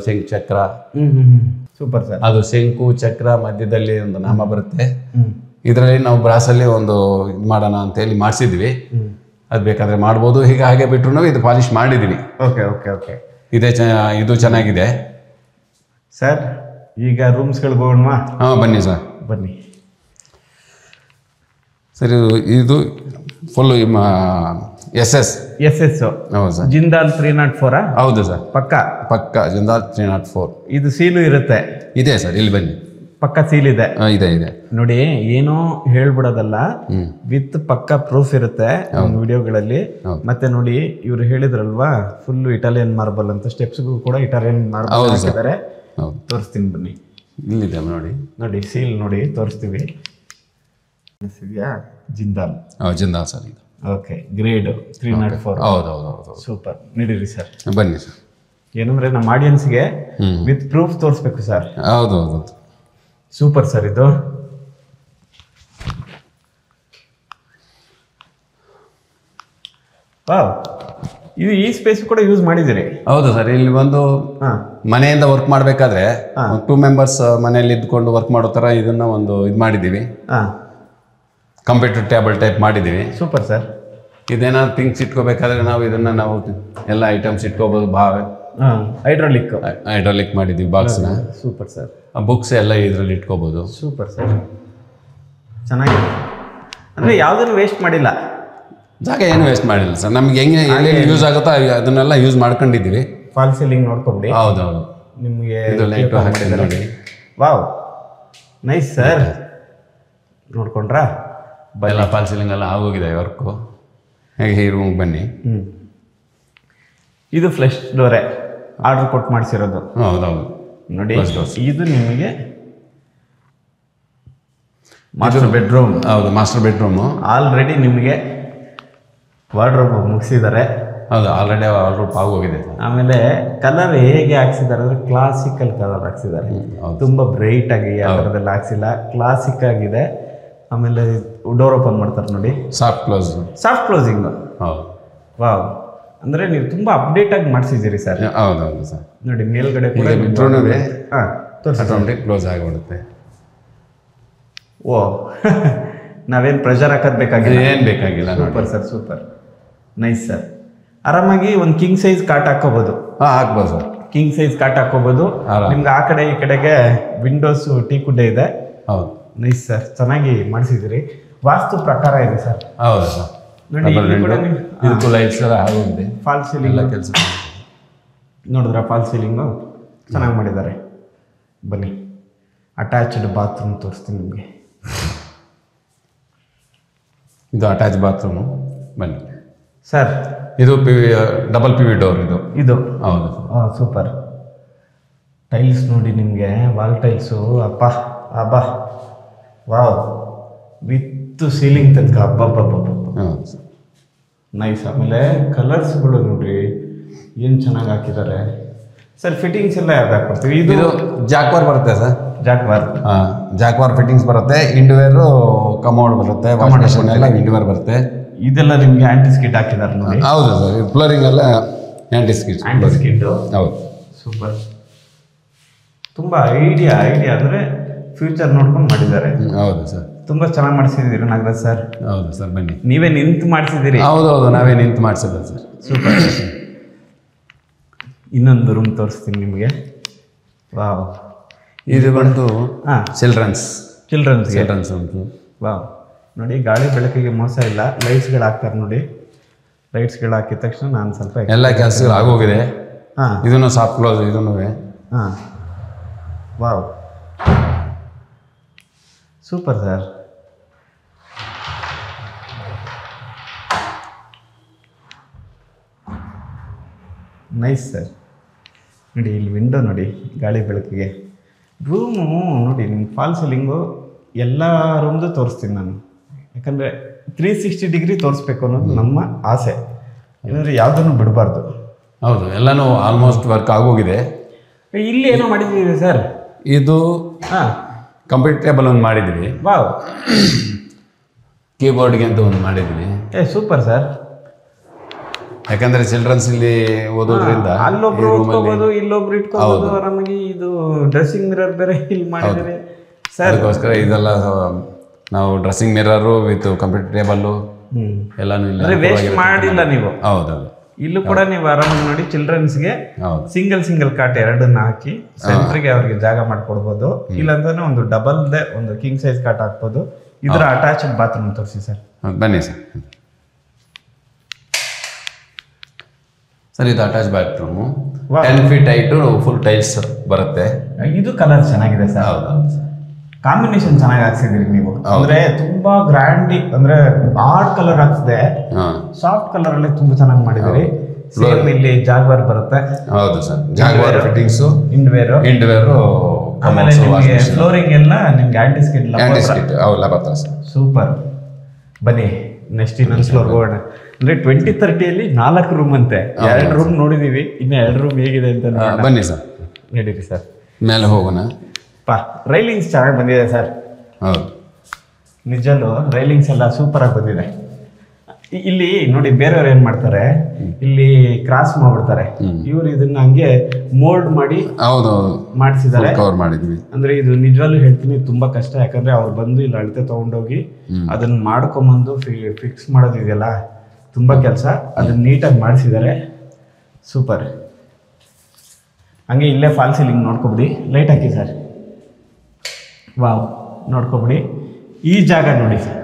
S2: ಶಂಕು ಚಕ್ರ.
S1: Super sir.
S2: ಅದು ಶಂಕು ಚಕ್ರ ಮಧ್ಯದಲ್ಲಿ ಒಂದು ನಾಮ ಬರುತ್ತೆ. ಇದರಲ್ಲಿ ನಾವು ಬ್ರಾಸಲ್ಲಿ ಒಂದು ಇದು ಮಾಡೋಣ ಅಂತೇಳಿ ಮಾಡಿಸಿದ್ವಿ. ಅದು ಬೇಕಾದ್ರೆ ಮಾಡ್ಬೋದು. ಹೀಗೆ ಹಾಗೆ ಬಿಟ್ರು ಇದು ಪಾಲಿಶ್ ಮಾಡಿದ್ದೀವಿ.
S1: ಓಕೆ.
S2: ಇದು ಚೆನ್ನಾಗಿದೆ
S1: ಸರ್. ಈಗ ರೂಮ್ಸ್ಗಳಿಗೆ ಹೋಗೋಣವಾ?
S2: ಬನ್ನಿ ಸರ್,
S1: ಬನ್ನಿ.
S2: ಸರ್, ಇದು ಫುಲ್ SS. ಹೌದು ಸರ್.
S1: ಜಿಂದಾಲ್ 304?
S2: ಹೌದು ಸರ್, ಪಕ್ಕ ಜಿಂದಾಲ್ 304.
S1: ಇದು ಸೀಲು ಇರುತ್ತೆ?
S2: ಇದೆ ಸರ್, ಇಲ್ಲಿ ಬನ್ನಿ.
S1: ಪಕ್ಕ ಸೀಲ್ ಇದೆ?
S2: ಇದೆ
S1: ನೋಡಿ. ಏನೋ ಹೇಳ್ಬಿಡೋದಲ್ಲ, ವಿತ್ ಪಕ್ಕ ಪ್ರೂಫ್ ಇರುತ್ತೆ ವಿಡಿಯೋಗಳಲ್ಲಿ. ಮತ್ತೆ ನೋಡಿ, ಇವ್ರು ಹೇಳಿದ್ರಲ್ವಾ ಫುಲ್ ಇಟಾಲಿಯನ್ ಮಾರ್ಬಲ್ ಅಂತ. ಸ್ಟೆಪ್ಸ್ಗೂ ಕೂಡ ಇಟಾಲಿಯನ್ ಮಾರ್ಬಲ್ ಹಾಕಿದ್ದಾರೆ. ತೋರಿಸ್ತೀನಿ ಬನ್ನಿ.
S2: ಇಲ್ಲಿದೆ
S1: ನೋಡಿ ಸೀಲ್ ನೋಡಿ, ತೋರಿಸ್ತೀವಿ. ಜಿಂದಾಲ್
S2: ಸರ್ ಇದು.
S1: Okay, grade 304.
S2: ಹೌದು.
S1: ಸೂಪರ್. ನಡೀರಿ ಸರ್,
S2: ಬನ್ನಿ ಸರ್.
S1: ಏನಂದ್ರೆ ನಮ್ಮ ಆಡಿಯನ್ಸ್ಗೆ ವಿತ್ ಪ್ರೂಫ್ ತೋರಿಸ್ಬೇಕು ಸರ್.
S2: ಹೌದು ಹೌದು.
S1: ಸೂಪರ್ ಸರ್ ಇದು. ವಾವ್, ಇದು ಈ ಸ್ಪೇಸ್ ಕೂಡ ಯೂಸ್ ಮಾಡಿದ್ದೀರಿ?
S2: ಹೌದು ಸರ್. ಇಲ್ಲಿ ಬಂದು ಮನೆಯಿಂದ ವರ್ಕ್ ಮಾಡಬೇಕಾದ್ರೆ 2 ಮೆಂಬರ್ಸ್ ಮನೆಯಲ್ಲಿ ಇದ್ಕೊಂಡು ವರ್ಕ್ ಮಾಡೋ ಥರ ಇದನ್ನ ಒಂದು ಇದು ಮಾಡಿದ್ದೀವಿ. ಕಂಪ್ಯೂಟರ್ ಟೇಬಲ್ ಟೈಪ್ ಮಾಡಿದ್ದೀವಿ.
S1: Super sir.
S2: ಇದೇನಾದ್ರು ಥಿಂಗ್ಸ್ ಇಟ್ಕೋಬೇಕಾದ್ರೆ ನಾವು ಇದನ್ನ ನಾವು ಎಲ್ಲ ಐಟಮ್ಸ್ ಇಟ್ಕೋಬಹುದು. ಹೈಡ್ರಾಲಿಕ್ ಮಾಡಿದ್ದೀವಿ ಬಾಕ್ಸ್ನ.
S1: Super sir.
S2: ಬುಕ್ಸ್ ಎಲ್ಲ ಇದರಲ್ಲಿ ಇಟ್ಕೋಬಹುದು.
S1: ಸೂಪರ್ ಸರ್, ಚೆನ್ನಾಗಿದೆ. ಅಂದರೆ ಯಾವುದನ್ನು ವೇಸ್ಟ್ ಮಾಡಿಲ್ಲ,
S2: ಜಾಗ ಏನು ವೇಸ್ಟ್ ಮಾಡಿಲ್ಲ ಸರ್. ನಮ್ಗೆ ಹೆಂಗೆ ಎಲ್ಲೆಲ್ಲಿ ಯೂಸ್ ಆಗುತ್ತೋ ಅದನ್ನೆಲ್ಲ ಯೂಸ್ ಮಾಡ್ಕೊಂಡಿದ್ದೀವಿ.
S1: ಫಾಲ್ ಸೀಲಿಂಗ್ ನೋಡ್ಕೊಂಬಿಡಿ.
S2: ಹೌದು ಹೌದು.
S1: ನಿಮಗೆ
S2: ಲೈಟು ಹಾಕಿದ್ದಾರೆ ನೋಡಿ.
S1: Wow, nice sir. ನೋಡ್ಕೊಂಡ್ರಾ?
S2: ಎಲ್ಲ ಫಾಲ್ ಸೀಲಿಂಗ್ ಎಲ್ಲ ಆಗೋಗಿದೆ ವರ್ಕು. ಹೇಗೆ ಈ ರೂಮ್ಗೆ ಬನ್ನಿ.
S1: ಇದು ಫ್ಲೆಶ್ ಡೋರೆ ಆರ್ಡರ್ ಕೊಟ್ಟು ಮಾಡಿಸಿರೋದು.
S2: ಹೌದೌದು
S1: ನೋಡಿ, ಇದು ನಿಮಗೆ ಮಾಸ್ಟರ್ ಬೆಡ್ರೂಮ್.
S2: ಹೌದು, ಮಾಸ್ಟರ್ ಬೆಡ್ರೂಮು.
S1: ಆಲ್ರೆಡಿ ನಿಮಗೆ ವಾರ್ಡ್ರೋಬ್ ಮುಗಿಸಿದ್ದಾರೆ.
S2: ಹೌದು, ಆಲ್ರೆಡಿ ವಾರ್ಡ್ರೋಬ್ ಆಗೋಗಿದೆ.
S1: ಆಮೇಲೆ ಕಲರ್ ಹೇಗೆ ಹಾಕ್ಸಿದ್ದಾರೆ ಅಂದರೆ ಕ್ಲಾಸಿಕಲ್ ಕಲರ್ ಹಾಕ್ಸಿದ್ದಾರೆ. ತುಂಬ ಬ್ರೈಟ್ ಆಗಿ ಆ ಥರದ್ದೆಲ್ಲ ಹಾಕ್ಸಿಲ್ಲ, ಕ್ಲಾಸಿಕ್ ಆಗಿದೆ. ಆಮೇಲೆ ಡೋರ್ ಓಪನ್ ಮಾಡ್ತಾರೆ ನೋಡಿ,
S2: ಸಾಫ್ಟ್ ಕ್ಲೋಸ್,
S1: ಸಾಫ್ಟ್ ಕ್ಲೋಸಿಂಗ್.
S2: ಹೌದು.
S1: ವಾವ್, ಅಂದರೆ ನೀವು ತುಂಬ ಅಪ್ಡೇಟ್ ಆಗಿ ಮಾಡಿಸಿದ್ದೀರಿ ಸರ್.
S2: ಹೌದೌದು ಸರ್.
S1: ನೋಡಿ ಮೇಲ್ಗಡೆ ಕೂಡ
S2: ಆಟೋಮೆಟಿಕ್ ಕ್ಲೋಸ್ ಆಗಿಬಿಡುತ್ತೆ.
S1: ಓ ನಾವೇನು ಪ್ರೆಷರ್ ಹಾಕೋದು ಬೇಕಾಗಿಲ್ಲ,
S2: ಏನು ಬೇಕಾಗಿಲ್ಲ.
S1: Super sir, super, nice sir. ಆರಾಮಾಗಿ ಒಂದು ಕಿಂಗ್ ಸೈಜ್ ಕಾಟ್ ಹಾಕೋಬೋದು.
S2: ಹಾಕ್ಬೋದು ಸರ್,
S1: ಕಿಂಗ್ ಸೈಜ್ ಕಾಟ್ ಹಾಕೋಬೋದು. ನಿಮ್ಗೆ ಆ ಕಡೆ ಈ ಕಡೆಗೆ ವಿಂಡೋಸು ಟೀ ಕುಡ್ಡೆ ಇದೆ.
S2: ಹೌದು,
S1: ನೈಸ್ ಸರ್, ಚೆನ್ನಾಗಿ ಮಾಡಿಸಿದಿರಿ. ವಾಸ್ತು ಪ್ರಕಾರ ಇದೆ ಸರ್.
S2: ಹೌದು ಸರ್.
S1: ನೋಡಿ
S2: ಇದಕ್ಕೂ ಲೈಟ್ಸ್ ಎಲ್ಲ ಆಗೋಗಿದೆ.
S1: ಫಾಲ್ ಸೀಲಿಂಗ್
S2: ಎಲ್ಲ ಕೆಲಸ
S1: ನೋಡಿದ್ರ? ಫಾಲ್ ಸೀಲಿಂಗು ಚೆನ್ನಾಗಿ ಮಾಡಿದ್ದಾರೆ. ಬನ್ನಿ, ಅಟ್ಯಾಚ್ಡ್ ಬಾತ್ರೂಮ್ ತೋರಿಸ್ತೀನಿ ನಿಮಗೆ.
S2: ಇದು ಅಟ್ಯಾಚ್ ಬಾತ್ರೂಮು. ಬನ್ನಿ
S1: ಸರ್,
S2: ಇದು ಡಬಲ್ PV ಡೋರ್ ಇದು. ಹೌದು,
S1: ಸೂಪರ್. ಟೈಲ್ಸ್ ನೋಡಿ ನಿಮಗೆ, ವಾಲ್ ಟೈಲ್ಸು. ಅಪ್ಪ ಅಬ್ಬಾ, ವಾವ್, ವಿತ್ ಸೀಲಿಂಗ್ ತನಕ. ಹಬ್ಬಬ್ಬಬ್ಬ, ನೈಸ್. ಆಮೇಲೆ ಕಲರ್ಸ್ಗಳು ನೋಡ್ರಿ ಏನು ಚೆನ್ನಾಗಿ ಹಾಕಿದ್ದಾರೆ ಸರ್. ಫಿಟ್ಟಿಂಗ್ಸ್ ಎಲ್ಲ ಯಾವ್ದು ಹಾಕ್ಕೊಡ್ತೀವಿ? ಇದು
S2: ಜಾಕ್ವಾರ್ ಬರುತ್ತೆ ಸರ್.
S1: ಜಾಕ್ವಾರ್
S2: ಫಿಟ್ಟಿಂಗ್ಸ್ ಬರುತ್ತೆ. ಇಂಡ್ವೇರು ಕಮೋಡ್ ಬರುತ್ತೆ, ವಾಷ್ ಎಲ್ಲ ಇಂಡ್ವೇರ್ ಬರುತ್ತೆ.
S1: ಇದೆಲ್ಲ ನಿಮಗೆ ಆಂಟಿ ಸ್ಕಿಟ್ ಹಾಕಿದ್ದಾರೆ ನೋಡಿ.
S2: ಹೌದು ಸರ್, ಫ್ಲೋರಿಂಗ್ ಎಲ್ಲ ಆಂಟಿ ಸ್ಕಿಟ್. ಹೌದು,
S1: ಸೂಪರ್. ತುಂಬ ಐಡಿಯಾ ಅಂದರೆ ಫ್ಯೂಚರ್ ನೋಡ್ಕೊಂಡು ಮಾಡಿದ್ದಾರೆ.
S2: ಹೌದು ಸರ್,
S1: ತುಂಬ ಚೆನ್ನಾಗಿ ಮಾಡಿಸಿದ್ದೀರಿ ನಾಗರಾಜ್ ಸರ್.
S2: ಹೌದು ಸರ್, ಬನ್ನಿ.
S1: ನೀವೇ ನಿಂತು ಮಾಡಿಸಿದ್ದೀರಿ?
S2: ಹೌದೌದು, ನಾವೇ ನಿಂತು ಮಾಡಿಸಿಲ್ಲ ಸರ್.
S1: ಸೂಪರ್. ಇನ್ನೊಂದು ರೂಮ್ ತೋರಿಸ್ತೀನಿ ನಿಮಗೆ. ವಾವ್,
S2: ಇದು ಬಂದು ಚಿಲ್ಡ್ರನ್ಸ್ ಉಂಟು.
S1: ವಾವ್, ನೋಡಿ ಗಾಳಿ ಬೆಳಕಿಗೆ ಮೋಸ ಇಲ್ಲ. ಲೈಟ್ಸ್ಗಳು ಹಾಕ್ತಾರೆ ನೋಡಿ. ಲೈಟ್ಸ್ಗಳು ಹಾಕಿದ ತಕ್ಷಣ ನಾನು ಸ್ವಲ್ಪ
S2: ಎಲ್ಲ ಕೆಲಸಗಳು ಆಗೋಗಿದೆ. ಇದನ್ನು ಸಾಫ್ಟ್ ಕ್ಲೋಸ್. ಇದನ್ನು
S1: wow, super sir. Nice sir. ನೋಡಿ ಇಲ್ಲಿ ವಿಂಡೋ ನೋಡಿ, ಗಾಳಿ ಬೆಳಕಿಗೆ. ರೂಮು ನೋಡಿ, ನಿಮ್ಮ ಫಾಲ್ ಸೀಲಿಂಗು ಎಲ್ಲ ರೂಮ್ದು ತೋರಿಸ್ತೀನಿ ನಾನು. ಯಾಕಂದರೆ 360 ಡಿಗ್ರಿ ತೋರಿಸ್ಬೇಕು ಅನ್ನೋದು ನಮ್ಮ ಆಸೆ. ಏನಂದರೆ ಯಾವುದನ್ನು ಬಿಡಬಾರ್ದು.
S2: ಹೌದು, ಎಲ್ಲನೂ ಆಲ್ಮೋಸ್ಟ್ ವರ್ಕ್ ಆಗೋಗಿದೆ.
S1: ಇಲ್ಲಿ ಏನೋ ಮಾಡಿದ್ದೀವಿ ಸರ್.
S2: ಇದು ಕಂಪ್ಯೂಟರ್ ಟೇಬಲ್ ಒಂದು ಮಾಡಿದ್ದೀವಿ.
S1: ವಾವ್,
S2: ಕೀಬೋರ್ಡ್ಗೆ ಅಂತ ಒಂದು ಮಾಡಿದ್ದೀವಿ.
S1: Super sir.
S2: ಯಾಕಂದ್ರೆ ಚಿಲ್ಡ್ರನ್ಸ್ ಇಲ್ಲಿ ಓದೋದ್ರಿಂದ
S1: ಅಲ್ಲೊಬ್ರು ಓದ್ಕೋಬಹುದು, ಇಲ್ಲೊಬ್ರು ಇಟ್ಕೋಬಹುದು ಆರಾಮಾಗಿ. ಇದು ಡ್ರೆಸ್ಸಿಂಗ್ ಮಿರರ್ ಬೇರೆ ಇಲ್ಲಿ ಮಾಡಿದ್ದಾರೆ ಸರ್.
S2: ಅದಕ್ಕೋಸ್ಕರ ಇದೆಲ್ಲ ನಾವು dressing mirror with computer table ಎಲ್ಲಾನು ಇಲ್ಲ,
S1: ವೇಸ್ಟ್ ಮಾಡಿಲ್ಲ ನೀವು.
S2: ಹೌದೌದು,
S1: ಇಲ್ಲೂ ಕೂಡ ನೀವು ಆರಾಮಾಗಿ ನೋಡಿ ಚಿಲ್ಡ್ರನ್ಸ್ಗೆ ಸಿಂಗಲ್ ಕಾಟ್ ಎರಡನ್ನ ಹಾಕಿ ಸೆಂಟ್ರಿಗೆ ಅವ್ರಿಗೆ ಜಾಗ ಮಾಡ್ಕೊಡ್ಬೋದು. ಇಲ್ಲಾಂದ್ರೆ ಒಂದು ಡಬಲ್ದೇ ಒಂದು ಕಿಂಗ್ ಸೈಜ್ ಕಾಟ್ ಹಾಕ್ಬೋದು. ಇದರ ಅಟ್ಯಾಚ್ಡ್ ಬಾತ್ರೂಮ್ ತೋರಿಸಿ ಸರ್.
S2: ಬನ್ನಿ ಸರ್. ಸರ್, ಇದು attach bathroom. 10 feet height, full tiles ಬರುತ್ತೆ.
S1: ಇದು ಕಲರ್ ಚೆನ್ನಾಗಿದೆ ಸರ್.
S2: ಹೌದೌದು,
S1: ಕಾಂಬಿನೇಷನ್ ಚೆನ್ನಾಗಿ ಹಾಕ್ಸಿದಿರಿ ನೀವು. ಅಂದ್ರೆ ತುಂಬಾ ಗ್ರ್ಯಾಂಡ್, ಅಂದ್ರೆ ಹಾರ್ಡ್ ಕಲರ್ ಹಾಕ್ಸಿದೆ, ಸಾಫ್ಟ್ ಕಲರ್ ಅಲ್ಲಿ ತುಂಬಾ ಚೆನ್ನಾಗಿ ಮಾಡಿದಿರಿ. ಸೇಮ್ ಇಲ್ಲಿ ಜಾಗ್ವಾರ್ ಬರುತ್ತೆ.
S2: ಹೌದು ಸರ್, ಜಾಗ್ವಾರ್ ಫಿಟ್ಟಿಂಗ್ಸ್,
S1: ಇಂಡ್ವೇರು. ಆಮೇಲೆ ನಿಮಗೆ ಫ್ಲೋರಿಂಗ್ ಎಲ್ಲ ನಿಮ್ಗೆ ಆಂಟಿ ಸ್ಕಿಟ್.
S2: ಸರ್.
S1: ಸೂಪರ್. ಬನ್ನಿ ನೆಕ್ಸ್ಟ್ ಇನ್ನೊಂದು ಫ್ಲೋರ್ ಹೋಗೋಣ. ಅಂದ್ರೆ 2030 4 ರೂಮ್ ಅಂತೆ. 2 ರೂಮ್ ನೋಡಿದೀವಿ, ಇನ್ನು 2 ರೂಮ್ ಹೇಗಿದೆ ಅಂತ
S2: ಬನ್ನಿ ಸರ್,
S1: ನಡೀರಿ ಸರ್
S2: ಮೇಲೆ ಹೋಗೋಣ.
S1: ರೈಲಿಂಗ್ಸ್ ಚೆನ್ನಾಗಿ ಬಂದಿದೆ ಸರ್.
S2: ಹೌದು,
S1: ನಿಜಲ್ಲೂ ರೈಲಿಂಗ್ಸ್ ಎಲ್ಲ ಸೂಪರ್ ಆಗಿ ಬಂದಿದೆ. ಇಲ್ಲಿ ನೋಡಿ ಬೇರೆಯವ್ರು ಏನ್ ಮಾಡ್ತಾರೆ, ಇಲ್ಲಿ ಕ್ರಾಸ್ ಮಾಡ್ಬಿಡ್ತಾರೆ, ಇವ್ರು ಇದನ್ನ ಹಂಗೆ ಮೋಲ್ಡ್ ಮಾಡಿ
S2: ಹೌದೌದು
S1: ಮಾಡಿಸಿದ್ದಾರೆ,
S2: ಕವರ್ ಮಾಡಿದ್ವಿ.
S1: ಅಂದ್ರೆ ಇದು ನಿಜವಾಗ್ಲೂ ಹೇಳ್ತೀನಿ ತುಂಬಾ ಕಷ್ಟ. ಯಾಕಂದ್ರೆ ಅವ್ರು ಬಂದು ಇಲ್ಲಿ ಅಳತೆ ತಗೊಂಡೋಗಿ ಅದನ್ನ ಮಾಡ್ಕೊಂಬಂದು ಫಿಕ್ಸ್ ಮಾಡೋದಿದೆಯಲ್ಲ, ತುಂಬಾ ಕೆಲಸ. ಅದನ್ನ ನೀಟಾಗಿ ಮಾಡಿಸಿದ್ದಾರೆ, ಸೂಪರ್. ಹಂಗೆ ಇಲ್ಲೇ ಫಾಲ್ ಸೀಲಿಂಗ್ ನೋಡ್ಕೊಬಿಡಿ, ಲೈಟ್ ಹಾಕಿ ಸರ್. ವಾವ್, ನೋಡ್ಕೊಬಿಡಿ ಈ ಜಾಗ ನೋಡಿ ಸರ್.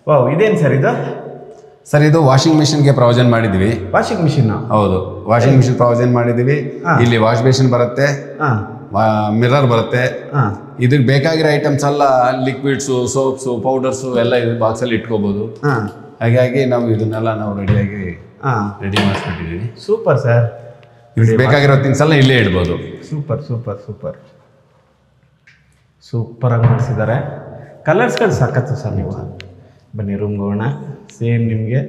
S1: ವಾವ್, ಇದೇನು ಸರ್ ಇದು?
S2: ಸರ್ ಇದು ವಾಷಿಂಗ್ ಮಿಷಿನ್ಗೆ ಪ್ರಾವಿಷನ್ ಮಾಡಿದ್ವಿ.
S1: Washing machine?
S2: ಹೌದು, ವಾಷಿಂಗ್ ಮಿಷಿನ್ ಪ್ರಾವಿಷನ್ ಮಾಡಿದ್ವಿ. ಇಲ್ಲಿ ವಾಶ್ ಬೇಸಿನ್ ಬರುತ್ತೆ, ಮಿರರ್ ಬರುತ್ತೆ. ಇದಕ್ಕೆ ಬೇಕಾಗಿರೋ ಐಟಮ್ಸ್ ಎಲ್ಲ ಲಿಕ್ವಿಡ್ಸು, ಸೋಪ್ಸು, ಪೌಡರ್ಸು ಎಲ್ಲ ಇದು ಬಾಕ್ಸಲ್ಲಿ ಇಟ್ಕೋಬಹುದು. ಹಾಗಾಗಿ ನಾವು ಇದನ್ನೆಲ್ಲ ನಾವು ರೆಡಿ ಮಾಡಿಸ್ಬಿಟ್ಟಿದ್ದೀವಿ.
S1: Super sir.
S2: ಬೇಕಾಗಿರೋ ಥಿಂಗ್ಸ್ ಎಲ್ಲ ಇಲ್ಲೇ ಇಡ್ಬೋದು.
S1: ಸೂಪರ್ ಸೂಪರ್ ಸೂಪರ್ ಸೂಪರಾಗಿ ಮಾಡಿಸಿದ್ದಾರೆ. ಕಲರ್ಸ್ಗಳು ಸಾಕತ್ತು ಸರ್. ನೀವು ಬನ್ನಿ ರೂಮ್ಗೆ ಹೋಗೋಣ. ಸೇಮ್ ನಿಮಗೆ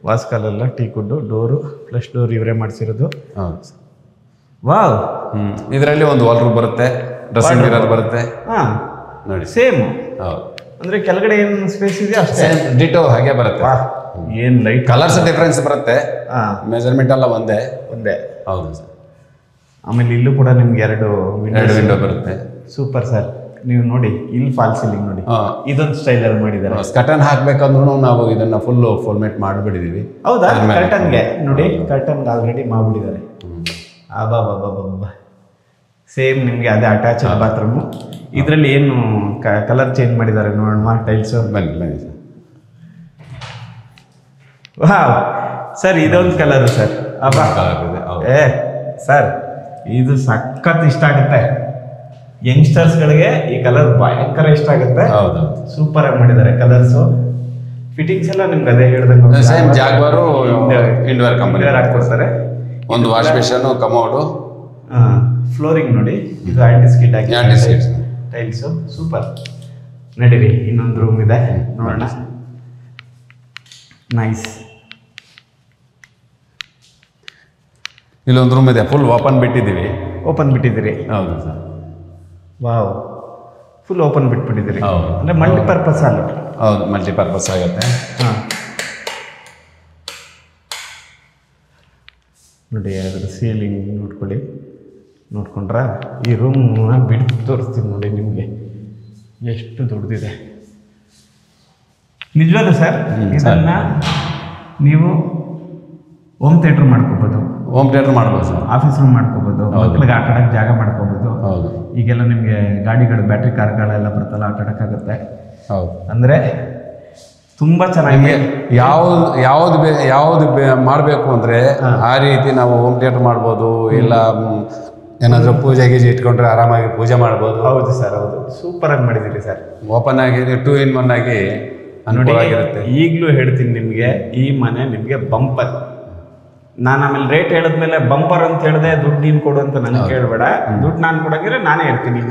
S1: ವಾಸ್ಕಲೆಲ್ಲ teak wood, door, flush door ಇವರೇ ಮಾಡಿಸಿರೋದು.
S2: ಹೌದು.
S1: ವಾವ್,
S2: ಇದರಲ್ಲಿ ಒಂದು ವಾಲ್ ರೂಮ್ ಬರುತ್ತೆ, ಡ್ರೆಸ್ಸಿಂಗ್ ಮಿರರ್ ಬರುತ್ತೆ.
S1: ಹಾಂ
S2: ನೋಡಿ,
S1: ಸೇಮ್.
S2: ಹೌದು,
S1: ಅಂದರೆ ಕೆಳಗಡೆ ಏನು ಸ್ಪೇಸ್ ಇದೆ ಅಷ್ಟೇ,
S2: ಡಿಟೋ ಹಾಗೆ ಬರುತ್ತೆ.
S1: ಏನು ಲೈಟ್
S2: ಕಲರ್ಸ್ ಡಿಫ್ರೆನ್ಸ್ ಬರುತ್ತೆ, ಮೆಜರ್ಮೆಂಟ್ ಎಲ್ಲ ಒಂದೇ. ಹೌದು ಸರ್.
S1: ಆಮೇಲೆ ಇಲ್ಲೂ ಕೂಡ ನಿಮ್ಗೆ 2
S2: ವಿಂಡೋ ಬರುತ್ತೆ.
S1: Super sir. ನೀವು ನೋಡಿ ಇಲ್ಲಿ ಫಾಲ್ ಸೀಲಿಂಗ್ ನೋಡಿ, ಇದೊಂದು ಸ್ಟೈಲಲ್ಲಿ ಮಾಡಿದ್ದಾರೆ.
S2: ಕರ್ಟನ್ ಹಾಕ್ಬೇಕಂದ್ರೂ ನಾವು ಇದನ್ನ ಫುಲ್ ಫಾರ್ಮೇಟ್ ಮಾಡಿಬಿಟ್ಟಿದೀವಿ.
S1: ಹೌದಾ? ಕರ್ಟನ್ಗೆ ನೋಡಿ, ಕರ್ಟನ್ಗೆ ಆಲ್ರೆಡಿ ಮಾಡಿಬಿಟ್ಟಿದ್ದಾರೆ. ಅಬ್ಬಾ, ಸೇಮ್ ನಿಮಗೆ ಅದೇ ಅಟ್ಯಾಚ್ ಬಾತ್ರೂಮು. ಇದರಲ್ಲಿ ಏನು ಕಲರ್ ಚೇಂಜ್ ಮಾಡಿದ್ದಾರೆ ನೋಡೋಣ. ಟೈಲ್ಸು
S2: ಬನ್ನಿ ಸರ್.
S1: ವಾವ್ ಸರ್, ಇದೊಂದು ಕಲರು ಸರ್. ಅಬ್ಬಾ, ಸರ್ ಇದು ಸಖತ್ ಇಷ್ಟ ಆಗುತ್ತೆ ಯಂಗ್ಸ್ಟರ್ಸ್ಗಳಿಗೆ. ಈ ಕಲರ್ ಭಯಂಕರ ಇಷ್ಟ ಆಗುತ್ತೆ. ಸೂಪರ್ ಆಗಿ ಮಾಡಿದ್ದಾರೆ ಕಲರ್ಸು. ಫಿಟ್ಟಿಂಗ್ಸ್ ಎಲ್ಲ ನಿಮ್ಗೆ ಅದೇ ಹೇಳ್ದಂಗೆ
S2: ಸೇಮ್ ಜಾಗ್ವಾರು ಇಂಡೋರ್ ಕಂಪನಿ
S1: ಹಾಕ್ಕೊಡ್ತಾರೆ.
S2: ಒಂದು ವಾಶ್ ಬೇಸಿನ್, ಕಮೋಡು,
S1: ಫ್ಲೋರಿಂಗ್ ನೋಡಿ, ಇದು ಆಂಟಿಸ್ಕಿಟ್ ಆಗಿ ಟೈಲ್ಸು. ಸೂಪರ್. ನಡೀರಿ, ಇನ್ನೊಂದು ರೂಮ್ ಇದೆ ನೋಡೋಣ. ನೈಸ್.
S2: ಇಲ್ಲೊಂದು ರೂಮ್ ಇದೆ, ಫುಲ್ ಓಪನ್ ಬಿಟ್ಟಿದ್ದೀವಿ.
S1: ಓಪನ್ ಬಿಟ್ಟಿದ್ದೀರಿ?
S2: ಹೌದು ಸರ್.
S1: ವಾವ್, ಫುಲ್ ಓಪನ್ ಬಿಟ್ಬಿಟ್ಟಿದ್ದೀರಿ.
S2: ಹೌದು,
S1: ಅಂದರೆ ಮಲ್ಟಿಪರ್ಪಸ್ ಅಲ್ಲ?
S2: ಹೌದು, ಮಲ್ಟಿಪರ್ಪಸ್ ಆಗುತ್ತೆ.
S1: ಹಾಂ ನೋಡಿ, ಅದರ ಸೀಲಿಂಗ್ ನೋಡ್ಕೊಳ್ಳಿ. ನೋಡ್ಕೊಂಡ್ರ ಈ ರೂಮ್ನ ಬಿಟ್ಟು ತೋರಿಸ್ತೀನಿ ನೋಡಿ ನಿಮಗೆ ಎಷ್ಟು ದೊಡ್ಡದಿದೆ. ನಿಜವಾಗ್ಲೂ ಸರ್, ಇದನ್ನು ನೀವು ಹೋಮ್ ಥಿಯೇಟ್ರ್ ಮಾಡ್ಕೋಬೋದು.
S2: ಹೋಮ್ ಥಿಯೇಟ್ರ್ ಮಾಡ್ಬೋದು ಸರ್.
S1: ಆಫೀಸ್ ರೂಮ್ ಮಾಡ್ಕೋಬೋದು, ಮಕ್ಳಿಗೆ ಆಟ ಆಡೋಕ್ಕೆ ಜಾಗ ಮಾಡ್ಕೋಬೋದು.
S2: ಹೌದು,
S1: ಈಗೆಲ್ಲ ನಿಮಗೆ ಗಾಡಿಗಳು, ಬ್ಯಾಟ್ರಿ ಕಾರ್ಗಳೆಲ್ಲ ಬರ್ತಲ್ಲ, ಆಟ ಆಡೋಕ್ಕಾಗುತ್ತೆ.
S2: ಹೌದು,
S1: ಅಂದರೆ ತುಂಬ ಚೆನ್ನಾಗಿ
S2: ಯಾವುದು ಮಾಡಬೇಕು ಅಂದರೆ ಆ ರೀತಿ ನಾವು ಹೋಮ್ ಥಿಯೇಟ್ರ್ ಮಾಡ್ಬೋದು. ಇಲ್ಲ ಏನಾದರೂ ಪೂಜೆ ಗೀಜೆ ಇಟ್ಕೊಂಡ್ರೆ ಆರಾಮಾಗಿ ಪೂಜೆ ಮಾಡ್ಬೋದು.
S1: ಹೌದು ಸರ್, ಹೌದು, ಸೂಪರಾಗಿ ಮಾಡಿದ್ದೀರಿ ಸರ್.
S2: ಓಪನ್ ಆಗಿ 2 in 1 ಆಗಿ
S1: ನೋಡಿ. ಈಗಲೂ ಹೇಳ್ತೀನಿ ನಿಮಗೆ, ಈ ಮನೆ ನಿಮಗೆ ಬಂಪರ್. ನಾನು ಆಮೇಲೆ ರೇಟ್ ಹೇಳಿದ್ಮೇಲೆ ಬಂಪರ್ ಅಂತ ಹೇಳಿದೆ, ದುಡ್ಡು ನೀನು ಕೊಡು ಅಂತ ನನಗೆ ಕೇಳಬೇಡ. ದುಡ್ಡು ನಾನು ಕೊಡಂಗಿದ್ರೆ ನಾನೇ ಹೇಳ್ತೀನಿ.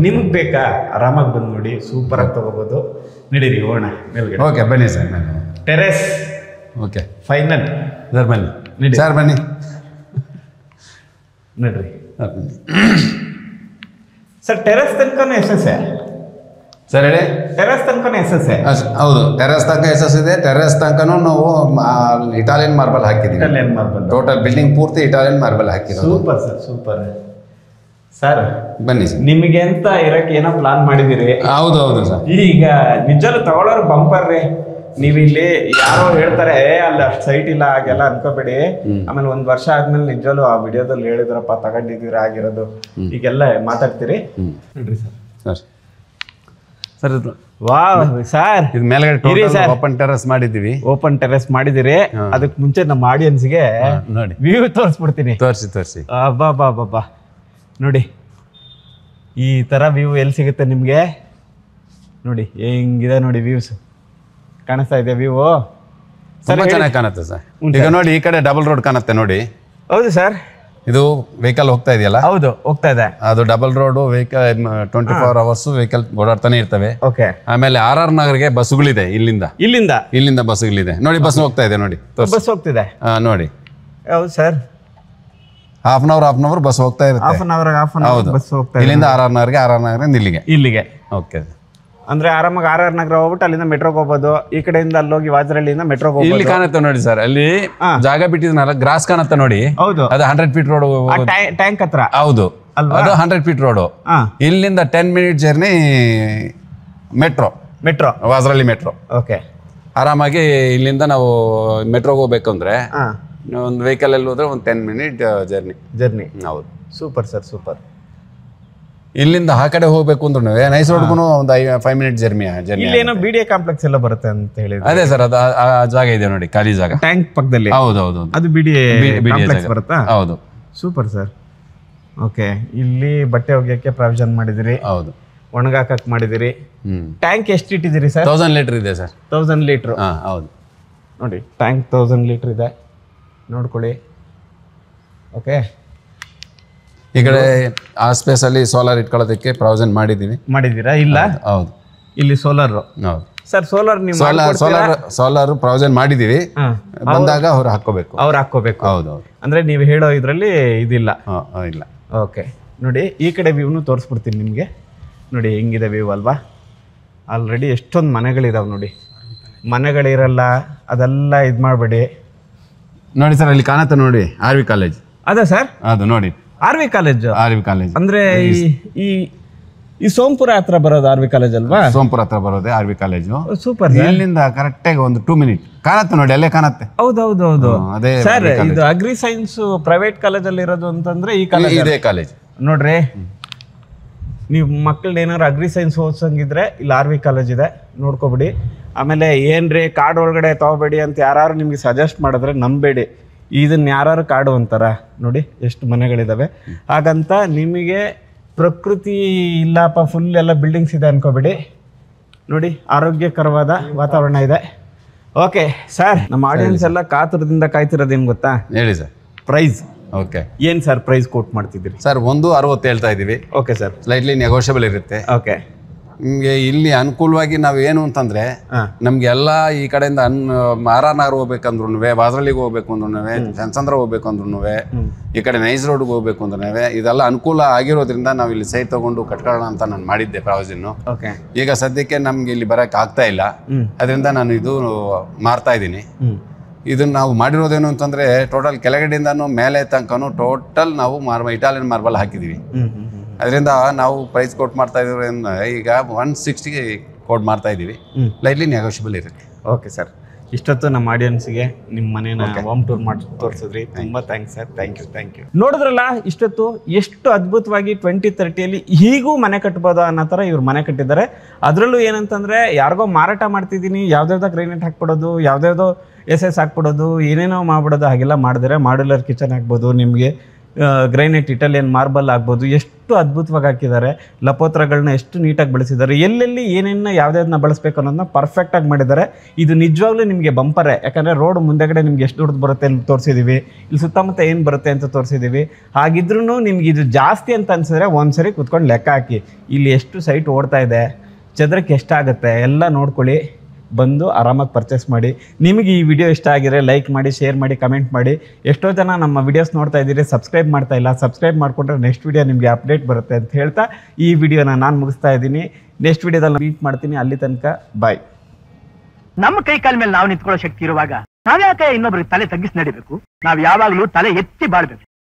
S1: ನಿಮಗೆ ಬೇಕಾ, ಆರಾಮಾಗಿ ಬಂದು ನೋಡಿ, ಸೂಪರಾಗಿ ತೊಗೋಬೋದು. ನಡೀರಿ ಹೋಗೋಣ ಮೇಲ್ಗಡೆ.
S2: ಓಕೆ, ಬನ್ನಿ sir.
S1: Terrace.
S2: Okay,
S1: final
S2: sir ಬನ್ನಿ ಸರ್, ಬನ್ನಿ
S1: ನಡ್ರಿ ಸರ್. ಟೆರೆಸ್ ತನಕನೂ ಎಸ್
S2: ಸರ್ ಹೇಳಿ.
S1: ಟೆರೆಸ್ ತನಕನೂ ಎಸ್?
S2: ಹೌದು, ಟೆರೆಸ್ ತನಕ ಎಸ್ ಇದೆ. ಟೆರೆಸ್ ತನಕನೂ ನಾವು ಇಟಾಲಿಯನ್ ಮಾರ್ಬಲ್ ಹಾಕಿದ್ದೀವಿ.
S1: ಇಟಾಲಿಯನ್ ಮಾರ್ಬಲ್,
S2: ಟೋಟಲ್ ಬಿಲ್ಡಿಂಗ್ ಪೂರ್ತಿ ಇಟಾಲಿಯನ್ ಮಾರ್ಬಲ್ ಹಾಕಿದ್ದೀವಿ.
S1: Super sir, super. ಸರ್
S2: ಬನ್ನಿ ಸರ್,
S1: ನಿಮಗೆ ಅಂತ ಇರಕ್ಕೆ ಏನೋ ಪ್ಲಾನ್ ಮಾಡಿದಿರಿ?
S2: ಹೌದು ಹೌದು ಸರ್.
S1: ಈಗ ನಿಜಲ್ಲೂ ತಗೊಳ್ಳೋರು ಬಂಪರ್ ರೀ. ನೀವು ಇಲ್ಲಿ ಯಾರೋ ಹೇಳ್ತಾರೆ ಅಲ್ಲಿ ಅಷ್ಟು ಸೈಟ್ ಇಲ್ಲ, ಹಾಗೆಲ್ಲ ಅನ್ಕೋಬೇಡಿ. ಆಮೇಲೆ 1 ವರ್ಷ ಆದ್ಮೇಲೆ ನಿಜಲ್ಲೂ ಆ ವಿಡಿಯೋದಲ್ಲಿ ಹೇಳಿದ್ರಪ್ಪ ತಗೊಂಡಿದ್ದೀರಾ ಆಗಿರೋದು, ಈಗೆಲ್ಲ ಮಾತಾಡ್ತೀರಿ. ನೋಡ್ರಿ ಸರ್.
S2: ಸರ್
S1: ವಾವ್ ಸರ್,
S2: ಇದು ಮೇಲ್ಗಡೆ ಓಪನ್ ಟೆರೆಸ್ ಮಾಡಿದ್ದೀವಿ.
S1: ಓಪನ್ ಟೆರೆಸ್ ಮಾಡಿದಿರಿ. ಅದಕ್ಕೆ ಮುಂಚೆ ನಮ್ಮ ಆಡಿಯನ್ಸ್ಗೆ
S2: ನೋಡಿ
S1: ವ್ಯೂ ತೋರಿಸ್ಬಿಡ್ತೀನಿ.
S2: ತೋರಿಸಿ.
S1: ಅಬ್ಬಾ ನೋಡಿ, ಈ ತರ ವ್ಯೂ ಎಲ್ಲಿ ಸಿಗುತ್ತೆ ನಿಮ್ಗೆ? ನೋಡಿ ಹೆಂಗಿದೆ ನೋಡಿ, ವ್ಯೂಸ್ ಕಾಣಿಸ್ತಾ ಇದೆ. ವ್ಯೂ
S2: ತುಂಬಾ ಚೆನ್ನಾಗಿ ಕಾಣುತ್ತೆ ಸರ್. ಈಗ ನೋಡಿ, ಈ ಕಡೆ ಡಬಲ್ ರೋಡ್ ಕಾಣುತ್ತೆ ನೋಡಿ.
S1: ಹೌದು ಸರ್,
S2: ಇದು ವೆಹಿಕಲ್ ಹೋಗ್ತಾ ಇದೆಯಲ್ಲ,
S1: ಹೌದು ಹೋಗ್ತಾ ಇದೆ.
S2: ಅದು double road vehicle 24 hours vehicle ಓಡಾಡ್ತಾನೆ ಇರ್ತವೆ.
S1: ಓಕೆ.
S2: ಆಮೇಲೆ RR ನಗರ್ಗೆ ಬಸ್ಸುಗಳಿದೆ, ಇಲ್ಲಿಂದ ಬಸ್ಸುಗಳಿದೆ ನೋಡಿ. ಬಸ್ ಹೋಗ್ತಾ ಇದೆ ನೋಡಿ,
S1: ಬಸ್ ಹೋಗ್ತಿದೆ
S2: ನೋಡಿ.
S1: ಹೌದು sir,
S2: half an hour bus ಹೋಗ್ತಾ ಇರುತ್ತೆ.
S1: ಹಾಫ್ ಅನ್ ಅವರ್ ಬಸ್ ಹೋಗ್ತಾ
S2: ಇಲ್ಲಿಂದ RR ನಗರಿಂದ ಇಲ್ಲಿಗೆ. ಓಕೆ.
S1: ಅಂದ್ರೆ ಆರಾಮಾಗಿ RR ನಗರ ಹೋಗ್ಬಿಟ್ಟು ಅಲ್ಲಿಂದ ಮೆಟ್ರೋಗೆ ಹೋಗ್ಬೋದು. ಈ ಕಡೆಯಿಂದ ಅಲ್ಲಿ ಹೋಗಿ ವಾಜರಳ್ಳಿಯಿಂದ ಮೆಟ್ರೋಗೆ ಹೋಗ್ಬೋದು.
S2: ಇಲ್ಲಿ ಕಾಣುತ್ತೆ ನೋಡಿ ಸರ್, ಅಲ್ಲಿ ಜಾಗ ಬಿಟ್ಟಿದ್ನಲ್ಲ, ಗ್ರಾಸ್ ಕಾಣುತ್ತೆ ನೋಡಿ.
S1: ಹೌದು,
S2: ಅದು 100 ಫೀಟ್ ರೋಡ್,
S1: ಟ್ಯಾಂಕ್ ಹತ್ರ.
S2: ಹೌದು, ಅದು 100 ಫೀಟ್ ರೋಡ್. ಇಲ್ಲಿಂದ 10 minute journey metro Vajarahalli metro.
S1: Okay.
S2: ಆರಾಮಾಗಿ ಇಲ್ಲಿಂದ ನಾವು ಮೆಟ್ರೋಗೆ ಹೋಗ್ಬೇಕು ಅಂದ್ರೆ ಒಂದು ವೆಹಿಕಲ್ ಅಲ್ಲಿ ಹೋದ್ರೆ ಒಂದು 10 ಮಿನಿಟ್ ಜರ್ನಿ. ಹೌದು,
S1: ಸೂಪರ್ ಸರ್, ಸೂಪರ್.
S2: ಇಲ್ಲಿಂದ ಆ ಕಡೆ ಹೋಗ್ಬೇಕು ಅಂದ್ರೂ ನೈಸ್ ರೋಡ್ಗೂ ಒಂದು 5 ಮಿನಿಟ್ ಜರ್ನಿ.
S1: ಇಲ್ಲೇನೋ BDA ಕಾಂಪ್ಲೆಕ್ಸ್ ಎಲ್ಲ ಬರುತ್ತೆ ಅಂತ ಹೇಳಿ.
S2: ಅದೇ ಸರ್, ಅದು ಆ ಜಾಗ ಇದೆ ನೋಡಿ, ಖಾಲಿ ಜಾಗ
S1: ಟ್ಯಾಂಕ್ ಪಕ್ಕದಲ್ಲಿ.
S2: ಹೌದು,
S1: ಅದು BDA ಕಾಂಪ್ಲೆಕ್ಸ್ ಬರುತ್ತಾ?
S2: ಹೌದು,
S1: ಸೂಪರ್ ಸರ್. ಓಕೆ. ಇಲ್ಲಿ ಬಟ್ಟೆ ಒಗೆಯಕ್ಕೆ ಪ್ರಾವಿಷನ್ ಮಾಡಿದಿರಿ.
S2: ಹೌದು,
S1: ಒಣಗಾಕಕ್ ಮಾಡಿದಿರಿ. ಟ್ಯಾಂಕ್ ಎಷ್ಟು ಇಟ್ಟಿದ್ದೀರಿ ಸರ್?
S2: 1000 ಲೀಟರ್ ಇದೆ ಸರ್.
S1: 1000 ಲೀಟರ್.
S2: ಹೌದು
S1: ನೋಡಿ, ಟ್ಯಾಂಕ್ 1000 ಲೀಟರ್ ಇದೆ, ನೋಡ್ಕೊಳ್ಳಿ. ಓಕೆ.
S2: ಈ ಕಡೆ ಆ ಸ್ಪೇಸ್ ಅಲ್ಲಿ ಸೋಲಾರ್ ಇಟ್ಕೊಳ್ಳೋದಕ್ಕೆ ಪ್ರಾವಿಷನ್ ಮಾಡಿದ್ದೀರಾ?
S1: ಇಲ್ಲ,
S2: ಹೌದು,
S1: ಇಲ್ಲಿ ಸೋಲಾರ್.
S2: ಹೌದು
S1: ಸರ್, ಸೋಲಾರ್ ನೀವು
S2: ಸೋಲಾರ್ ಪ್ರಾವಿಷನ್ ಮಾಡಿದೀವಿ. ಬಂದಾಗ ಅವ್ರು ಹಾಕೋಬೇಕು. ಹೌದು,
S1: ಅಂದ್ರೆ ನೀವು ಹೇಳೋ ಇದ್ರಲ್ಲಿ ಇದಿಲ್ಲ.
S2: ಇಲ್ಲ.
S1: ಓಕೆ. ನೋಡಿ, ಈ ಕಡೆ ವ್ಯೂನು ತೋರಿಸ್ಬಿಡ್ತೀನಿ ನಿಮಗೆ. ನೋಡಿ ಹೆಂಗಿದೆ ವ್ಯೂ ಅಲ್ವಾ? ಆಲ್ರೆಡಿ ಎಷ್ಟೊಂದು ಮನೆಗಳಿದಾವೆ ನೋಡಿ. ಮನೆಗಳಿರಲ್ಲ, ಅದೆಲ್ಲ ಇದು ಮಾಡಬೇಡಿ.
S2: ನೋಡಿ ಸರ್, ಅಲ್ಲಿ ಕಾಣುತ್ತೆ ನೋಡಿ, RV ಕಾಲೇಜ್.
S1: ಅದೇ ಸರ್,
S2: ಅದು ನೋಡಿ,
S1: RV ಕಾಲೇಜ್. ಅಂದ್ರೆ ಈ ಸೋಂಪುರ ಹತ್ರ ಬರೋದು RV ಕಾಲೇಜ್ ಅಲ್ವಾ?
S2: ಸೋಂಪುರ ಹತ್ರ ಬರೋದೇ RV ಕಾಲೇಜು.
S1: ಸೂಪರ್.
S2: ಇಲ್ಲಿಂದ ಕರೆಕ್ಟ್ ಆಗಿ ಒಂದು 2 ಮಿನಿಟ್ ಕಾಣುತ್ತೆ ನೋಡಿ, ಅಲ್ಲೇ ಕಾಣುತ್ತೆ.
S1: ಹೌದು.
S2: ಅದೇ
S1: ಸರ್, ಇದು ಅಗ್ರಿ ಸೈನ್ಸ್ ಪ್ರೈವೇಟ್ ಕಾಲೇಜ್ ಅಲ್ಲಿ ಇರೋದು ಅಂತಂದ್ರೆ ಈ ಕಾಲೇಜ್,
S2: ಇದೇ ಕಾಲೇಜ್
S1: ನೋಡ್ರಿ. ನೀವು ಮಕ್ಕಳನ್ನ ಏನಾದ್ರು ಅಗ್ರಿ ಸೈನ್ಸ್ ಓದ್ಸಂಗಿದ್ರೆ ಇಲ್ಲಿ RV ಕಾಲೇಜ್ ಇದೆ, ನೋಡ್ಕೊಬಿಡಿ. ಆಮೇಲೆ ಏನ್ರಿ ಕಾರ್ಡ್ ಒಳಗಡೆ ತಗೋಬೇಡಿ ಅಂತ ಯಾರು ನಿಮ್ಗೆ ಸಜೆಸ್ಟ್ ಮಾಡಿದ್ರೆ ನಂಬೇಡಿ. ಇದನ್ನ ಯಾರು ಕಾಡು ಅಂತಾರ ನೋಡಿ, ಎಷ್ಟು ಮನೆಗಳಿದಾವೆ. ಹಾಗಂತ ನಿಮಗೆ ಪ್ರಕೃತಿ ಇಲ್ಲಪ್ಪ ಫುಲ್ ಎಲ್ಲ ಬಿಲ್ಡಿಂಗ್ಸ್ ಇದೆ ಅನ್ಕೋಬೇಡಿ. ನೋಡಿ, ಆರೋಗ್ಯಕರವಾದ ವಾತಾವರಣ ಇದೆ. ಓಕೆ ಸರ್, ನಮ್ಮ ಆಡಿಯನ್ಸ್ ಎಲ್ಲ ಕಾತುರದಿಂದ ಕಾಯ್ತಿರೋದೇನು ಗೊತ್ತಾ?
S2: ಹೇಳಿ ಸರ್.
S1: ಪ್ರೈಸ್.
S2: ಓಕೆ.
S1: ಏನ್ ಸರ್ ಪ್ರೈಸ್ ಕೋಟ್ ಮಾಡ್ತಿದ್ದೀರಿ?
S2: ಸರ್ 160 ಹೇಳ್ತಾ ಇದೀವಿ.
S1: Okay sir.
S2: ಸ್ಲೈಟ್ಲಿ ನೆಗೋಷಿಯಬಲ್ ಇರುತ್ತೆ.
S1: ಓಕೆ.
S2: ನಿಮಗೆ ಇಲ್ಲಿ ಅನುಕೂಲವಾಗಿ ನಾವು ಏನು ಅಂತಂದ್ರೆ, ನಮ್ಗೆ ಎಲ್ಲ ಈ ಕಡೆಯಿಂದ RR ನಗರ ಹೋಗ್ಬೇಕಂದ್ರೂ, ವಾಜರಳ್ಳಿಗೆ ಹೋಗ್ಬೇಕು ಅಂದ್ರೂ, ಜನಸಂದ್ರ ಹೋಗ್ಬೇಕು ಅಂದ್ರೂ, ಈ ಕಡೆ ನೈಸ್ ರೋಡ್ಗೆ ಹೋಗ್ಬೇಕು ಅಂದ್ರೆ ಇದೆಲ್ಲ ಅನುಕೂಲ ಆಗಿರೋದ್ರಿಂದ ನಾವು ಇಲ್ಲಿ ಸೈಟ್ ತಗೊಂಡು ಕಟ್ಕೊಳ್ಳೋಣ ಅಂತ ನಾನು ಮಾಡಿದ್ದೆ ಪ್ರಾವಿಷನ್. ಈಗ ಸದ್ಯಕ್ಕೆ ನಮ್ಗೆ ಇಲ್ಲಿ ಬರಕ್ ಆಗ್ತಾ ಇಲ್ಲ, ಅದರಿಂದ ನಾನು ಇದು ಮಾರ್ತಾ ಇದ್ದೀನಿ. ಇದನ್ನ ನಾವು ಮಾಡಿರೋದೇನು ಅಂತಂದ್ರೆ, ಟೋಟಲ್ ಕೆಳಗಡೆಯಿಂದನೂ ಮೇಲೆ ತನಕನೂ ಟೋಟಲ್ ನಾವು ಇಟಾಲಿಯನ್ ಮಾರ್ಬಲ್ ಹಾಕಿದೀವಿ. ಅದರಿಂದ ನಾವು ಪ್ರೈಸ್ ಕೋಟ್ ಮಾಡ್ತಾ ಇದ್ದೀವಿ. ಈಗ 160 ಕೋಟ್ ಮಾಡ್ತಾ ಇದ್ದೀವಿ. ಲೈಟ್ಲಿ ನೆಗೋಷಿಯಬಲ್ ಇರುತ್ತೆ.
S1: ಓಕೆ ಸರ್, ಇಷ್ಟೊತ್ತು ನಮ್ಮ ಆಡಿಯನ್ಸ್ಗೆ ನಿಮ್ಮ ಮನೇನ ಹೋಮ್ ಟೂರ್ ಮಾಡಿ ತೋರಿಸಿದ್ರಿ. ತುಂಬ ಥ್ಯಾಂಕ್ಸ್ ಸರ್. Thank you. ನೋಡಿದ್ರಲ್ಲ, ಇಷ್ಟೊತ್ತು ಎಷ್ಟು ಅದ್ಭುತವಾಗಿ 2030ಯಲ್ಲಿ ಹೀಗೂ ಮನೆ ಕಟ್ಬೋದು ಅನ್ನೋ ಥರ ಇವ್ರು ಮನೆ ಕಟ್ಟಿದ್ದಾರೆ. ಅದರಲ್ಲೂ ಏನಂತಂದರೆ, ಯಾರಿಗೋ ಮಾರಾಟ ಮಾಡ್ತಿದ್ದೀನಿ, ಯಾವ್ದಾವ್ದೋ ಗ್ರೈನೇಟ್ ಹಾಕ್ಬಿಡೋದು, ಯಾವ್ದಾವ್ದೋ SS ಹಾಕ್ಬಿಡೋದು, ಏನೇನೋ ಮಾಡ್ಬಿಡೋದು, ಹಾಗೆಲ್ಲ ಮಾಡಿದ್ರೆ ಮಾಡ್ಯುಲರ್ ಕಿಚನ್ ಆಗ್ಬೋದು, ನಿಮಗೆ ಗ್ರೈನೇಟ್ ಇಟಾಲಿಯನ್ ಮಾರ್ಬಲ್ ಆಗ್ಬೋದು. ಎಷ್ಟು ಅದ್ಭುತವಾಗಿ ಹಾಕಿದ್ದಾರೆ. ಲಪೋತ್ರಗಳನ್ನ ಎಷ್ಟು ನೀಟಾಗಿ ಬಳಸಿದ್ದಾರೆ. ಎಲ್ಲೆಲ್ಲಿ ಏನೇನ ಯಾವ್ದಾವ್ದನ್ನ ಬಳಸಬೇಕು ಅನ್ನೋದನ್ನ ಪರ್ಫೆಕ್ಟಾಗಿ ಮಾಡಿದ್ದಾರೆ. ಇದು ನಿಜವಾಗ್ಲೂ ನಿಮಗೆ ಬಂಪರೇ. ಯಾಕಂದರೆ ರೋಡ್ ಮುಂದೆಗಡೆ ನಿಮ್ಗೆ ಎಷ್ಟು ದೊಡ್ಡದು ಬರುತ್ತೆ ಅಂತ ತೋರಿಸಿದ್ದೀವಿ, ಇಲ್ಲಿ ಸುತ್ತಮುತ್ತ ಏನು ಬರುತ್ತೆ ಅಂತ ತೋರಿಸಿದ್ದೀವಿ. ಹಾಗಿದ್ರೂ ನಿಮ್ಗೆ ಇದು ಜಾಸ್ತಿ ಅಂತ ಅನ್ಸಿದ್ರೆ ಒಂದ್ಸರಿ ಕುತ್ಕೊಂಡು ಲೆಕ್ಕ ಹಾಕಿ, ಇಲ್ಲಿ ಎಷ್ಟು ಸೈಟ್ ಓಡ್ತಾ ಇದೆ, ಚದರಕ್ಕೆ ಎಷ್ಟಾಗುತ್ತೆ ಎಲ್ಲ ನೋಡ್ಕೊಳ್ಳಿ. ಬಂದು ಆರಾಮಾಗಿ ಪರ್ಚೇಸ್ ಮಾಡಿ. ನಿಮಗೆ ಈ ವಿಡಿಯೋ ಇಷ್ಟ ಆಗಿದ್ರೆ ಲೈಕ್ ಮಾಡಿ, ಶೇರ್ ಮಾಡಿ, ಕಮೆಂಟ್ ಮಾಡಿ. ಎಷ್ಟೋ ಜನ ನಮ್ಮ ವಿಡಿಯೋಸ್ ನೋಡ್ತಾ ಇದ್ದೀರಿ, ಸಬ್ಸ್ಕ್ರೈಬ್ ಮಾಡ್ತಾ ಇಲ್ಲ. ಸಬ್ಸ್ಕ್ರೈಬ್ ಮಾಡಿಕೊಂಡ್ರೆ ನೆಕ್ಸ್ಟ್ ವಿಡಿಯೋ ನಿಮಗೆ ಅಪ್ಡೇಟ್ ಬರುತ್ತೆ ಅಂತ ಹೇಳ್ತಾ ಈ ವಿಡಿಯೋನ ನಾನು ಮುಗಿಸ್ತಾ ಇದ್ದೀನಿ. ನೆಕ್ಸ್ಟ್ ವಿಡಿಯೋದಲ್ಲಿ ಮೀಟ್ ಮಾಡ್ತೀನಿ. ಅಲ್ಲಿ ತನಕ ಬಾಯ್.
S3: ನಮ್ಮ ಕೈ ಕಾಲ ಮೇಲೆ ನಾವು ನಿಂತ್ಕೊಳ್ಳೋ ಶಕ್ತಿ ಇರುವಾಗ ನಾವ್ಯಾಕೆ ಇನ್ನೊಬ್ರಿಗೆ ತಲೆ ತಗ್ಗಿಸಿ ನಡಿಬೇಕು? ನಾವ್ ಯಾವಾಗ್ಲೂ ತಲೆ ಎತ್ತಿ ಬಾಳ್ಬೇಕು.